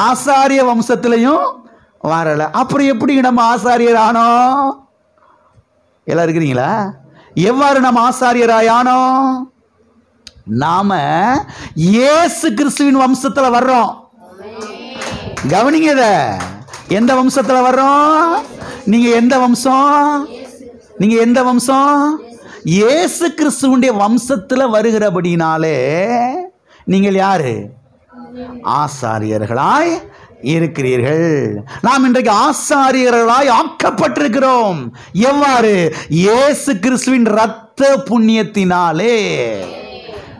ஆசாரிய வம்சத்திலையும் வரலை. அப்புறம் எப்படி நம்ம ஆசாரியர் ஆனோம்? எல்லாம் இருக்கிறீங்களா? எவ்வாறு நம்ம ஆசாரியராயானோ? நாம இயேசு கிறிஸ்துவின் வம்சத்துல வர்றோம். கவனிங்க, இத எந்த வம்சத்துல வர்றோம்? நீங்க எந்த வம்சம்? நீங்க எந்த வம்சம்? இயேசு கிறிஸ்துவுடைய வம்சத்துல வருகிறபடினாலே நீங்கள் யாரு? ஆசாரியர்களாய் இருக்கிறீர்கள். நாம் இன்றைக்கு ஆசாரியர்களாய் ஆக்கப்பட்டிருக்கிறோம். எவ்வாறு? இயேசு கிறிஸ்துவின் இரத்த புண்ணியத்தினாலே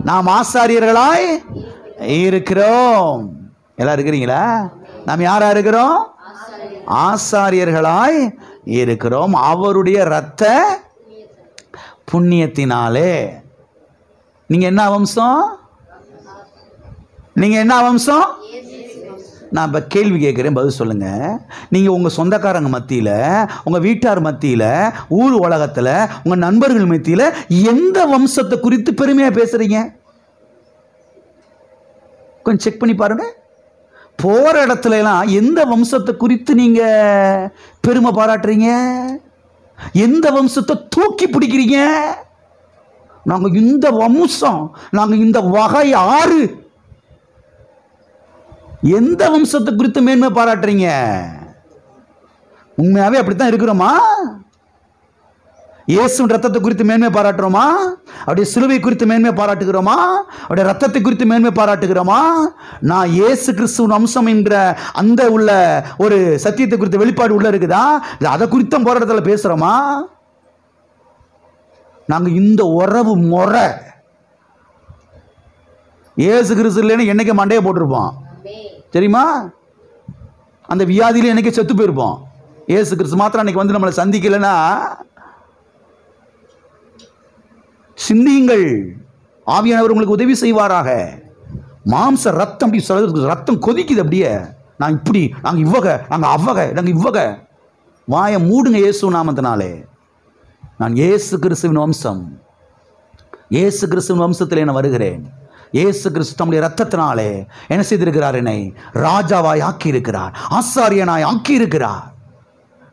நாம் ஆசாரியர்களாய் இருக்கிறோம். எல்லாம் இருக்கிறீங்களா? நாம் யாரா இருக்கிறோம்? ஆசாரியர்களாய் இருக்கிறோம், அவருடைய இரத்த புண்ணியத்தினாலே. நீங்க என்ன வம்சம்? நீங்க என்ன வம்சம்? நான் இப்போ கேள்வி கேட்குறேன், பதில் சொல்லுங்க. நீங்கள் உங்கள் சொந்தக்காரங்க மத்தியில், உங்கள் வீட்டார் மத்தியில், ஊர் உலகத்தில், உங்கள் நண்பர்கள் மத்தியில் எந்த வம்சத்தை குறித்து பெருமையாக பேசுகிறீங்க? கொஞ்சம் செக் பண்ணி பாருங்க. போகிற இடத்துலலாம் எந்த வம்சத்தை குறித்து நீங்கள் பெருமை பாராட்டுறீங்க? எந்த வம்சத்தை தூக்கி பிடிக்கிறீங்க? நாங்கள் இந்த வம்சம், நாங்கள் இந்த வகை ஆறு, எந்த வம்சத்தை குறித்து மேன்மை பாராட்டுறீங்க? உண்மையாவே அப்படித்தான் இருக்கிறோமா? இயேசு ரத்தத்தை குறித்து மேன்மை பாராட்டுறோமா? அப்படியே சிலுவை குறித்து மேன்மை பாராட்டுகிறோமா? அப்படியே ரத்தத்தை குறித்து மேன்மை பாராட்டுகிறோமா? நான் இயேசு கிறிஸ்துவின் வம்சம் என்கிற அந்த உள்ள ஒரு சத்தியத்தை குறித்த வெளிப்பாடு உள்ள இருக்குதா? அதை குறித்த போராட்டத்தில் பேசுறோமா? நாங்க இந்த உறவு முறை இயேசு கிறிஸ்து இல்லைன்னு என்னைக்கு மண்டையை போட்டிருப்போம் தெரியுமா? அந்த வியாதியில என்னைக்கு செத்து போயிருப்போம். இயேசு கிறிஸ்து மாத்திரம் அன்னைக்கு நம்மளை சந்திக்கலன்னா, சிந்தியுங்கள், ஆவியானவர் உங்களுக்கு உதவி செய்வாராக. மாம்ச ரத்தம் ரத்தம் கொதிக்குது அப்படியே. நான் இப்படி, நாங்க இவ்வகை, நாங்க அவ்வகை, நாங்க இவ்வகை. வாயை மூடுங்க இயேசு நாமத்தினாலே. நான் இயேசு கிறிஸ்துவின் வம்சம், இயேசு கிறிஸ்துவின் வம்சத்திலே நான் வருகிறேன். இயேசு கிறிஸ்து தம்முடைய ரத்தத்தினாலே என்ன செய்திருக்கிறார்? என்னை ராஜாவாய் ஆக்கி இருக்கிறார், ஆசாரியனாய் ஆக்கி இருக்கிறார்.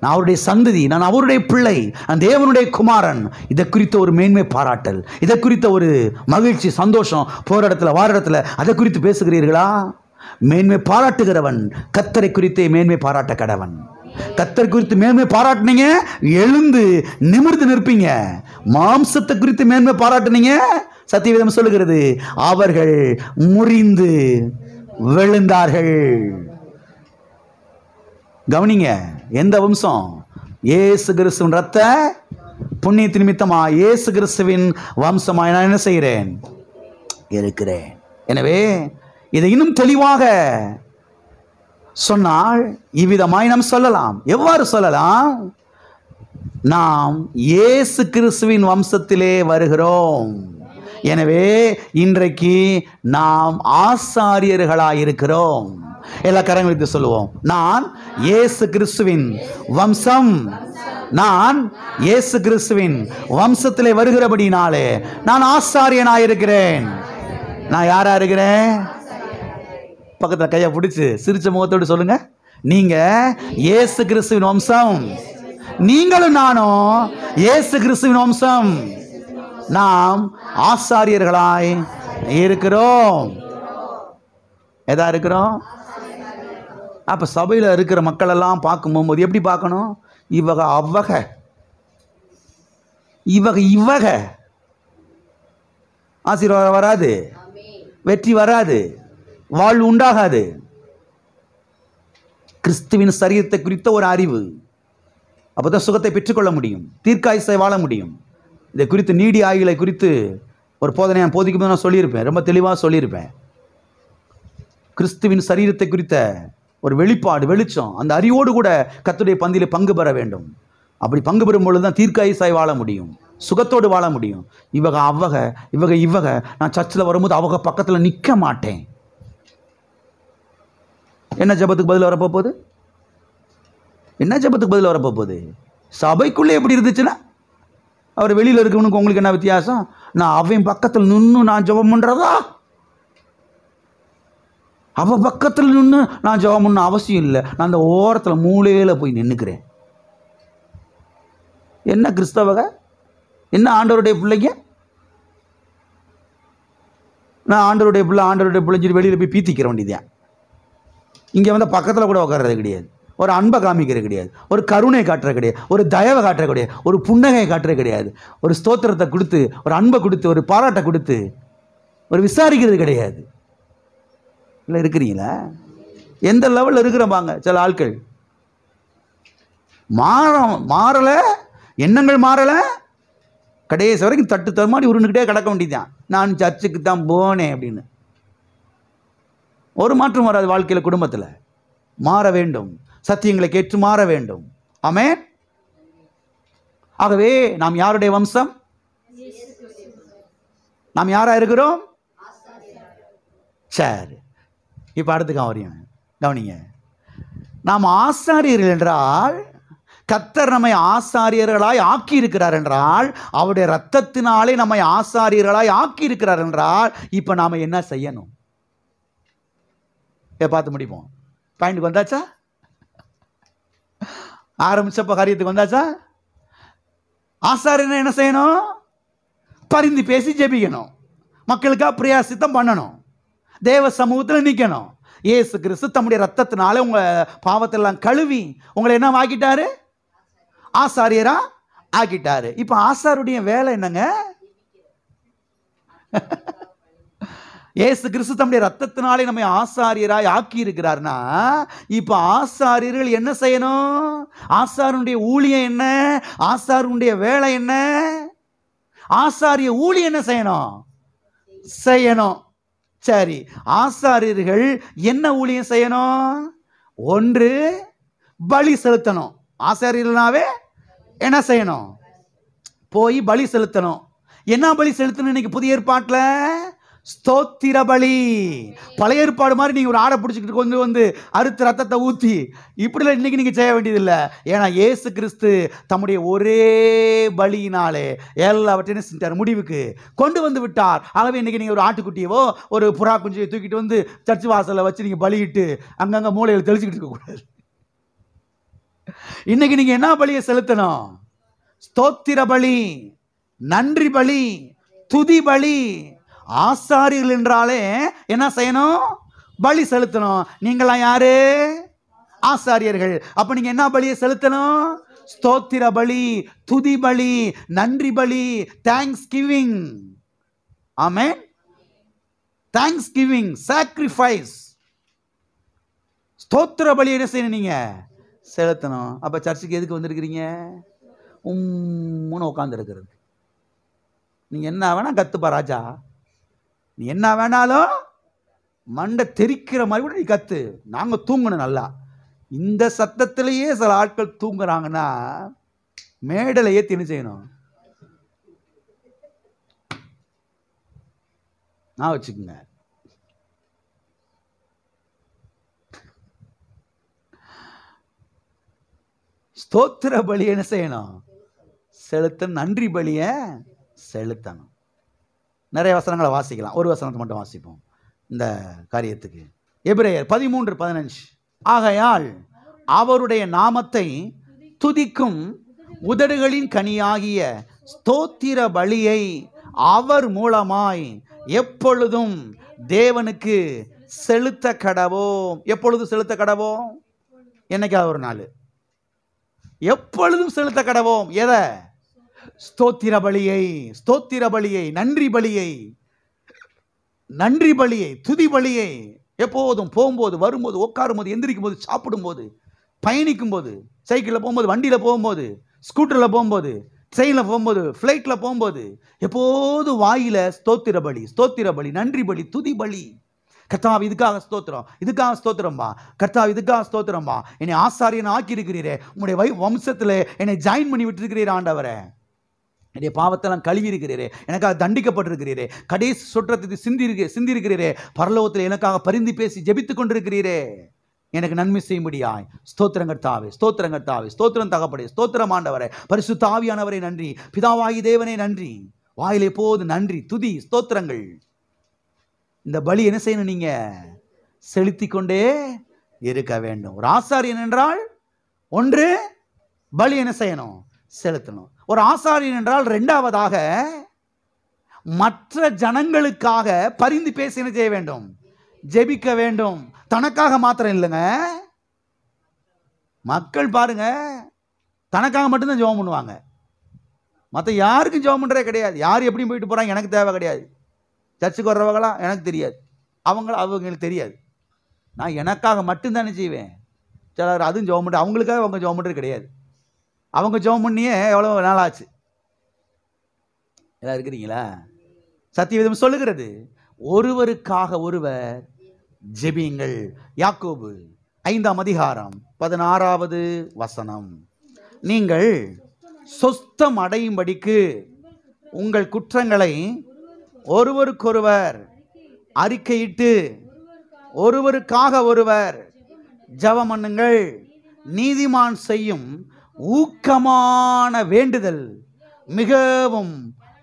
நான் அவருடைய சந்ததி, நான் அவருடைய பிள்ளை, நான் தேவனுடைய குமாரன். இதை குறித்த ஒரு மேன்மை பாராட்டல், இதை குறித்த ஒரு மகிழ்ச்சி, சந்தோஷம், போற இடத்துல வார இடத்துல அதை குறித்து பேசுகிறீர்களா? மேன்மை பாராட்டுகிறவன் கர்த்தரை குறித்தே மேன்மை பாராட்ட கடவன். கர்த்தர் குறித்து மேன்மை பாராட்டினீங்க, எழுந்து நிமிர்ந்து நிற்பீங்க. மாம்சத்தை குறித்து மேன்மை பாராட்டினீங்க, சத்தியவேதம் சொல்லுகிறது, அவர்கள் முறிந்து விழுந்தார்கள். கவனிங்க, எந்த வம்சம்? இயேசு கிறிஸ்துவின் ரத்த புண்ணியத்தின் நிமித்தமா இயேசு கிறிஸ்துவின் வம்சமாய் நான் என்ன செய்கிறேன்? இருக்கிறேன். எனவே இதை இன்னும் தெளிவாக சொன்னால் இவ்விதமாய் நாம் சொல்லலாம். எவ்வாறு சொல்லலாம்? நாம் இயேசு கிறிஸ்துவின் வம்சத்திலே வருகிறோம். எனவே இன்றைக்கு நாம் ஆசாரியர்களாயிருக்கிறோம். எல்லா கரங்களை வைத்து சொல்லுவோம், நான் இயேசு கிறிஸ்துவின் வம்சம். நான் இயேசு கிறிஸ்துவின் வம்சத்திலே வருகிறபடினாலே நான் ஆசாரியனாயிருக்கிறேன். நான் யாரா இருக்கிறேன்? பக்கத்துல கையை பிடிச்சு சிரிச்ச முகத்தோடு சொல்லுங்க, நீங்க இயேசு கிறிஸ்துவின் வம்சம். நீங்களும் நானும் இயேசு கிறிஸ்துவின் வம்சம். நாம் ஆசாரியர்களாய் இருக்கிறோம். எதா இருக்கிறோம்? அப்ப சபையில் இருக்கிற மக்கள் எல்லாம் பார்க்கும் போது எப்படி பார்க்கணும்? இவக அவ்வக, இவக இவக. ஆசீர்வாதம் வராது, வெற்றி வராது, வாழ்வு உண்டாகாது. கிறிஸ்துவின் சரீரத்தை குறித்த ஒரு அறிவு, அப்பதான் சுகத்தை பெற்றுக்கொள்ள முடியும், தீர்க்காயுசை வாழ முடியும். இதை குறித்து நீடி ஆய்வுகளை குறித்து ஒரு போதனை நான் போதிக்கும் போது நான் சொல்லியிருப்பேன், ரொம்ப தெளிவாக சொல்லியிருப்பேன். கிறிஸ்துவின் சரீரத்தை குறித்த ஒரு வெளிப்பாடு, வெளிச்சம், அந்த அறிவோடு கூட கர்த்தருடைய பந்தியிலே பங்கு பெற வேண்டும். அப்படி பங்கு பெறும் பொழுது தான் தீர்க்காயுசாய் வாழ முடியும், சுகத்தோடு வாழ முடியும். இவக அவ்வக, இவக இவக. நான் சர்ச்சில் வரும்போது அவங்க பக்கத்தில் நிற்க மாட்டேன். என்ன ஜெபத்துக்கு பதில் வரப்போகுது? என்ன ஜெபத்துக்கு பதில் வரப்போகுது? சபைக்குள்ளே எப்படி இருந்துச்சுன்னா, அவர் வெளியில் இருக்கவனுக்கு உங்களுக்கு என்ன வித்தியாசம்? நான் அவன் பக்கத்தில் நின்று நான் ஜெபம் பண்ணுறதா? அவன் பக்கத்தில் நின்று நான் ஜெபம் பண்ண அவசியம் இல்லை. நான் அந்த ஓரத்தில் மூலையில் போய் நின்றுக்கிறேன். என்ன கிறிஸ்தவக? என்ன ஆண்டவருடைய பிள்ளைங்க? நான் ஆண்டவருடைய பிள்ளைன்னு சொல்லி வெளியில் போய் பீத்திக்கிற வேண்டியதான். இங்கே வந்து பக்கத்தில் கூட உட்கார்றது கிடையாது, ஒரு அன்பை காமிக்கிறது கிடையாது, ஒரு கருணை காட்டுறது கிடையாது, ஒரு தயவை காட்டுறது கிடையாது, ஒரு புன்னகை காட்டுறது கிடையாது, ஒரு ஸ்தோத்திரத்தை கொடுத்து, ஒரு அன்பை கொடுத்து, ஒரு பாராட்டை கொடுத்து, ஒரு விசாரிக்கிறது கிடையாது. இல்லை இருக்கிறீங்களா? எந்த லெவலில் இருக்கிறப்பாங்க சில ஆட்கள். மாறலை, எண்ணங்கள் மாறலை, கடைசி வரைக்கும் தட்டு தருமாடி உருண்டுக்கிட்டே கிடக்க வேண்டியதான். நான் சர்ச்சுக்கு தான் போனேன் அப்படின்னு. ஒரு மாற்றம் வராது வாழ்க்கையில், குடும்பத்தில் மாற வேண்டும், சத்தியங்களை கேட்டு மாற வேண்டும். ஆமென். ஆகவே நாம் யாருடைய வம்சம்? நாம் யாரா இருக்கிறோம்? சரி, இப்போ அடுத்து கவனிங்க. நாம் ஆசாரியர்கள் என்றால், கர்த்தர் நம்மை ஆசாரியர்களாய் ஆக்கி இருக்கிறார் என்றால், அவருடைய இரத்தத்தினாலே நம்மை ஆசாரியர்களாய் ஆக்கி இருக்கிறார் என்றால், இப்போ நாம் என்ன செய்யணும்? பார்த்து முடிப்போம். பாயிண்ட்டுக்கு வந்தாச்சா? ஆரம்பிச்சப்ப காரியத்துக்கு வந்தாச்சா? ஆசாரியனை என்ன செய்யணும்? பரிந்து பேசி ஜெபிக்கணும், மக்களுக்காக பிரயாசித்தம் பண்ணணும், தேவ சமூகத்தில் நிற்கணும். இயேசு கிறிஸ்து தம்முடைய ரத்தத்தினால உங்க பாவத்தெல்லாம் கழுவி உங்களை என்ன ஆக்கிட்டாரு? ஆசாரியரா ஆக்கிட்டாரு. இப்ப ஆசாருடைய வேலை என்னங்க? இயேசு கிறிஸ்து தம்முடைய ரத்தத்தினாலே நம்மை ஆசாரியராய் ஆக்கி இருக்கிறார்னா, இப்ப ஆசாரியர்கள் என்ன செய்யணும்? ஆசாருடைய ஊழியம் என்ன? ஆசாருடைய வேலை என்ன? ஆசாரிய ஊழியம் என்ன செய்யணும்? சரி, ஆசாரியர்கள் என்ன ஊழியம் செய்யணும்? ஒன்று, பலி செலுத்தணும். ஆசாரியர்களாவே என்ன செய்யணும்? போய் பலி செலுத்தணும். என்ன பலி செலுத்தணும்? இன்னைக்கு புதிய ஏற்பாட்டில் ஸ்தோத்திர பலி. பழைய ஏற்பாடு மாதிரி நீங்க ஒரு ஆடை பிடிச்சிக்கிட்டு கொண்டு வந்து அறுத்து ரத்தத்தை ஊற்றி இப்படிலாம் இன்னைக்கு நீங்க செய்ய வேண்டியதில்லை. ஏன்னா இயேசு கிறிஸ்து தம்முடைய ஒரே பலியினாலே எல்லாவற்றையும் செஞ்சார், முடிவுக்கு கொண்டு வந்து விட்டார். ஆகவே இன்னைக்கு நீங்க ஒரு ஆட்டுக்குட்டியவோ ஒரு புறா குஞ்சியை தூக்கிட்டு வந்து சர்ச் வாசலில் வச்சு நீங்க பலியிட்டு அங்கங்க மூளையில் தெளிச்சுக்கிட்டு இருக்கக்கூடாது. இன்னைக்கு நீங்க என்ன பலியை செலுத்தணும்? ஸ்தோத்திர பலி, நன்றி பலி, துதி பலி. ஆசாரியர்கள் என்றாலே என்ன செய்யணும்? பலி செலுத்தணும். நீங்களாம் யாரு? ஆசாரியர்கள். அப்ப நீங்க என்ன பலியை செலுத்தணும்? ஸ்தோத்திர பலி, துதி பலி, நன்றி பலி, தேங்க்ஸ் கிவிங். ஆமென். Thanksgiving, sacrifice. ஸ்தோத்திர பலி என்ன செய்யணும்? நீங்க செலுத்தணும். அப்போ சர்ச்சுக்கு எதுக்கு வந்திருக்கிறீங்க? உம்முன்னு உட்காந்துருக்கிறது. நீங்கள் என்ன வேணால் கத்துப்பா ராஜா, நீ என்ன வேணாலும் மண்டை தெரிக்கிற மாதிரி கூட நீ கத்து, நாங்கள் தூங்கணும் நல்லா. இந்த சத்தத்திலேயே சில ஆட்கள் தூங்குறாங்கன்னா மேடலை ஏற்றி என்ன செய்யணும்? நான் வச்சுக்கோங்க. ஸ்தோத்திர பலி என்ன செய்யணும்? செலுத்த. நன்றி பலிய செலுத்தணும். நிறைய வசனங்களை வாசிக்கலாம், ஒரு வசனத்தை மட்டும் வாசிப்போம் இந்த காரியத்துக்கு. எபிரேயர் 13:15. ஆகையால் அவருடைய நாமத்தை துதிக்கும் உதடுகளின் கனியாகிய ஸ்தோத்திர பலியை அவர் மூலமாய் எப்பொழுதும் தேவனுக்கு செலுத்த கடவோம். எப்பொழுதும் செலுத்த கடவோம். என்னைக்காவது ஒரு நாள் எப்பொழுதும் செலுத்த கடவோம். எதை? ஸ்தோத்திர பலியை. ஸ்தோத்திர பலியை, நன்றி பலியை, நன்றி பலியை, துதி பலியை. எப்போதும் போகும்போது, வரும்போது, உட்காரும் போது, எந்திரிக்கும் போது, சாப்பிடும் போது, பயணிக்கும் போது, சைக்கிளில் போகும்போது, வண்டியில் போகும்போது, ஸ்கூட்டரில் போகும்போது, ட்ரெயினில் போகும்போது, ஃப்ளைட்டில் போகும்போது, எப்போது வாயில ஸ்தோத்திர பலி, ஸ்தோத்திர பலி, நன்றி பலி, துதி பலி. கர்த்தாவே இதுக்காக ஸ்தோத்திரம், இதுக்காக ஸ்தோத்திரம்பா. கர்த்தாவே இதுக்காக ஸ்தோத்திரம்பா. என்னை ஆசாரியன் ஆக்கி இருக்கிறீரே, உங்களுடைய வம்சத்தில் என்னை ஜாயின் பண்ணி விட்டுருக்கிறீரே ஆண்டவரே. என்னுடைய பாவத்தெல்லாம் கழுவி இருக்கிறீரே, எனக்காக தண்டிக்கப்பட்டிருக்கிறீரே, கடைசி சுற்றத்தை சிந்திருக்கிறீரே, பரலோகத்தில் எனக்காக பரிந்து பேசி ஜெபித்து கொண்டிருக்கிறீரே, எனக்கு நன்மை செய்யும்படியாய் ஸ்தோத்திரம் கர்த்தாவே, ஸ்தோத்திரம் கர்த்தாவே, ஸ்தோத்திரம் தகப்படே, ஸ்தோத்திரம் ஆண்டவரே, பரிசுத்த ஆவியானவரே நன்றி, பிதாவாகி தேவனே நன்றி. வாயிலே போது நன்றி, துதி, ஸ்தோத்திரங்கள். இந்த பலி என்ன செய்யணும்? நீங்க செலுத்தி கொண்டே இருக்க வேண்டும். ஒரு ஆசாரியன் என்றால் ஒன்று பலி என்ன செய்யணும்? செலுத்தணும். ஒரு ஆசாரியன் என்றால் இரண்டாவதாக மற்ற ஜனங்களுக்காக பரிந்து பேசி என்ன செய்ய வேண்டும்? ஜெபிக்க வேண்டும். தனக்காக மாத்திரம் இல்லைங்க. மக்கள் பாருங்க, தனக்காக மட்டும்தான் ஜெபம் பண்ணுவாங்க, மற்ற யாருக்கும் ஜெபம் பண்றதே கிடையாது. யார் எப்படி போயிட்டு போறாங்க எனக்கு தேவை கிடையாது. சர்ச்சுக்கு வர்றவங்களா எனக்கு தெரியாது, அவங்களுக்கு தெரியாது. நான் எனக்காக மட்டும்தானே செய்வேன். சிலர் அதுவும் ஜெபம் பண்ணுற, அவங்களுக்காக அவங்க ஜெபம் பண்ணுறது கிடையாது. அவங்க ஜெபம் பண்ணியே எவ்வளோ நாள் ஆச்சு. எல்லாம் இருக்கிறீங்களா? சத்தியவேதம் சொல்லுகிறது, ஒருவருக்காக ஒருவர் ஜெபியுங்கள். யாக்கோபு 5:16 நீங்கள் சொஸ்தம் அடையும்படிக்கு உங்கள் குற்றங்களை ஒருவருக்கொருவர் அறிக்கையிட்டு ஒருவருக்காக ஒருவர் ஜெபம் பண்ணுங்கள். நீதிமான் செய்யும் ஊக்கமான வேண்டுதல் மிகவும்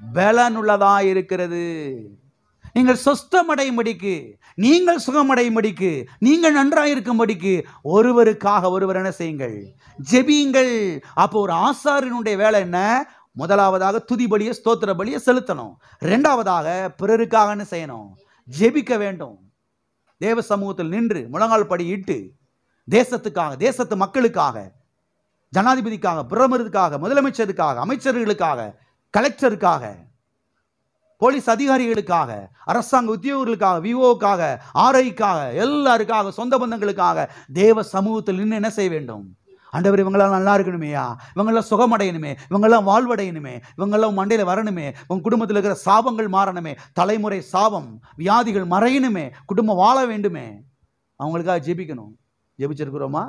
பலனுள்ளதாயிருக்கிறது. நீங்கள் சொஸ்தமடையும்படிக்கு, நீங்கள் சுகமடையும்படிக்கு, நீங்கள் நன்றாயிருக்கும்படிக்கு ஒருவருக்காக ஒருவர் என்ன செய்யுங்கள்? ஜெபியுங்கள். அப்போ ஒரு ஆசாரியனுடைய வேலை என்ன? முதலாவதாக துதி பலியை, ஸ்தோத்திர பலியை செலுத்தணும். இரண்டாவதாக பிறருக்காக என்ன செய்யணும்? ஜெபிக்க வேண்டும். தேவ சமூகத்தில் நின்று முழங்கால் படியிட்டு தேசத்துக்காக, தேசத்து மக்களுக்காக, ஜனாதிபதிக்காக, பிரதமருக்காக, முதலமைச்சருக்காக, அமைச்சர்களுக்காக, கலெக்டருக்காக, போலீஸ் அதிகாரிகளுக்காக, அரசாங்க உத்தியோகர்களுக்காக, விஓக்காக, ஆர்ஐக்காக, எல்லாருக்காக, சொந்த பந்தங்களுக்காக தேவ சமூகத்தில் நின்று என்ன செய்ய வேண்டும்? ஆண்டவர் இவங்களாம் நல்லா இருக்கணுமேயா, இவங்கெல்லாம் சுகமடையணுமே, இவங்கெல்லாம் வாழ்வடையணுமே, இவங்கெல்லாம் மண்டையில் வரணுமே, உங்க குடும்பத்தில் இருக்கிற சாபங்கள் மாறணுமே, தலைமுறை சாபம் வியாதிகள் மறையணுமே, குடும்பம் வாழ வேண்டுமே, அவங்களுக்காக ஜெபிக்கணும். ஜெபிச்சிருக்கிறோமா?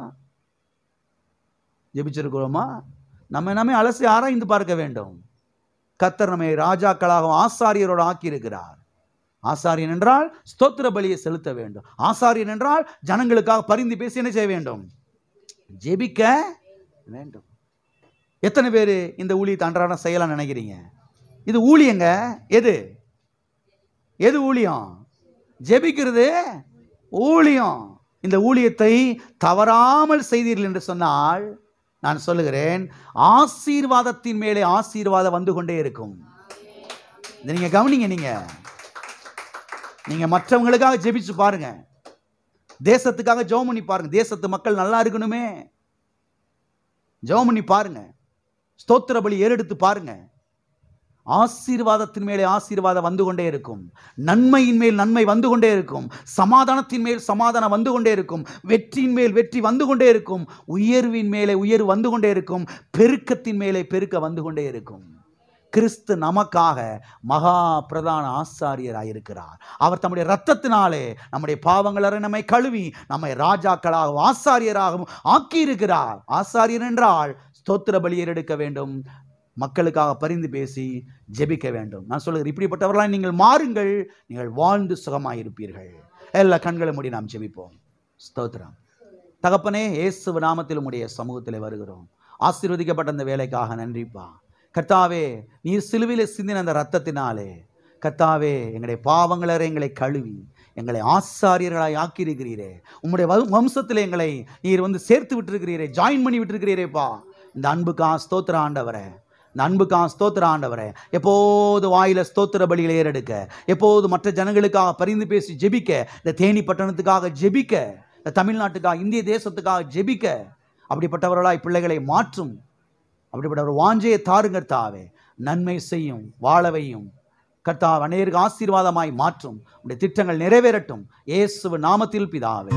ஜெபிச்சிருக்கிறோமா? நம்ம எல்லாமே அலசி ஆராய்ந்து பார்க்க வேண்டும். கர்த்தர் நம்மை ராஜாக்களாக ஆசாரியரோடு ஆக்கியிருக்கிறார். ஆசாரியன் என்றால் ஸ்தோத்திர பலியை செலுத்த வேண்டும். ஆசாரியன் என்றால் ஜனங்களுக்காக பரிந்து பேசி என்ன செய்ய வேண்டும்? ஜெபிக்க வேண்டும். எத்தனை பேர் இந்த ஊழியத்தை அன்றாடம் செய்யலாம் நினைக்கிறீங்க? இது ஊழியங்க. எது எது ஊழியம்? ஜெபிக்கிறது ஊழியம். இந்த ஊழியத்தை தவறாமல் செய்தீர்கள் என்று சொன்னால் நான் சொல்லுகிறேன், ஆசீர்வாதத்தின் மேலே ஆசீர்வாதம் வந்து கொண்டே இருக்கும். இதை நீங்க கவனிங்க. நீங்க மற்றவங்களுக்காக ஜெபிச்சு பாருங்க, தேசத்துக்காக ஜெபம் பண்ணி பாருங்க. தேசத்து மக்கள் நல்லா இருக்கணுமே, ஜெபம் பண்ணி பாருங்க. ஸ்தோத்திர பலி ஏறெடுத்து பாருங்க. ஆசீர்வாதத்தின் மேலே ஆசீர்வாதம் வந்து கொண்டே இருக்கும், நன்மையின் மேல் நன்மை வந்து கொண்டே இருக்கும், சமாதானத்தின் மேல் சமாதானம் வந்து கொண்டே இருக்கும், வெற்றியின் மேல் வெற்றி வந்து கொண்டே இருக்கும், உயர்வின் மேலே உயர்வு வந்து கொண்டே இருக்கும், பெருக்கத்தின் மேலே பெருக்க வந்து கொண்டே இருக்கும். கிறிஸ்து நமக்காக மகா பிரதான ஆசாரியராயிருக்கிறார். அவர் தம்முடைய இரத்தத்தினாலே நம்முடைய பாவங்களை நம்மை கழுவி நம்மை ராஜாக்களாகவும் ஆசாரியராகவும் ஆக்கியிருக்கிறார். ஆசாரியர் என்றால் ஸ்தோத்திர பலியை எடுக்க வேண்டும், மக்களுக்காக பரிந்து பேசி ஜெபிக்க வேண்டும். நான் சொல்லுகிறேன், இப்படிப்பட்டவர்களாய் நீங்கள் மாறுங்கள், நீங்கள் வாழ்ந்து சுகமாயிருப்பீர்கள். எல்லா கண்களை மூடி நாம் ஜெபிப்போம். ஸ்தோத்திரம். தகப்பனே, இயேசு நாமத்தில் உம்முடைய சமூகத்தில் வருகிறோம். ஆசீர்வதிக்கப்பட்ட அந்த வேலைக்காக நன்றிப்பா. கர்த்தாவே, நீர் சிலுவையிலே சிந்தின அந்த ரத்தத்தினாலே கர்த்தாவே எங்களுடைய பாவங்களை எங்களை கழுவி எங்களை ஆசாரியர்களாய் ஆக்கியிருக்கிறீரே. உம்முடைய வம்சத்தில் எங்களை நீர் சேர்த்து விட்டுருக்கிறீரே, ஜாயின் பண்ணி விட்டுருக்கிறீரேப்பா. இந்த அன்புக்கா ஸ்தோத்திர ஆண்டவரே, இந்த அன்புக்கா ஸ்தோத்திர ஆண்டவரே. எப்போது வாயில ஸ்தோத்திர பலிகளை ஏறெடுக்க, எப்போது மற்ற ஜனங்களுக்காக பரிந்து பேசி ஜெபிக்க, இந்த தேனி பட்டணத்துக்காக ஜெபிக்க, இந்த தமிழ்நாட்டுக்காக இந்திய தேசத்துக்காக ஜெபிக்க, அப்படிப்பட்டவர்களாய் பிள்ளைகளை மாற்றும். அப்படிப்பட்ட ஒரு வாஞ்சையை தாருங்க கர்த்தாவே. நன்மை செய்யும், வாழவையும் கர்த்தாவே, அநேகருக்கு ஆசீர்வாதமாய் மாற்றும். உடைய திட்டங்கள் நிறைவேறட்டும். இயேசுவின் நாமத்தில் பிதாவே.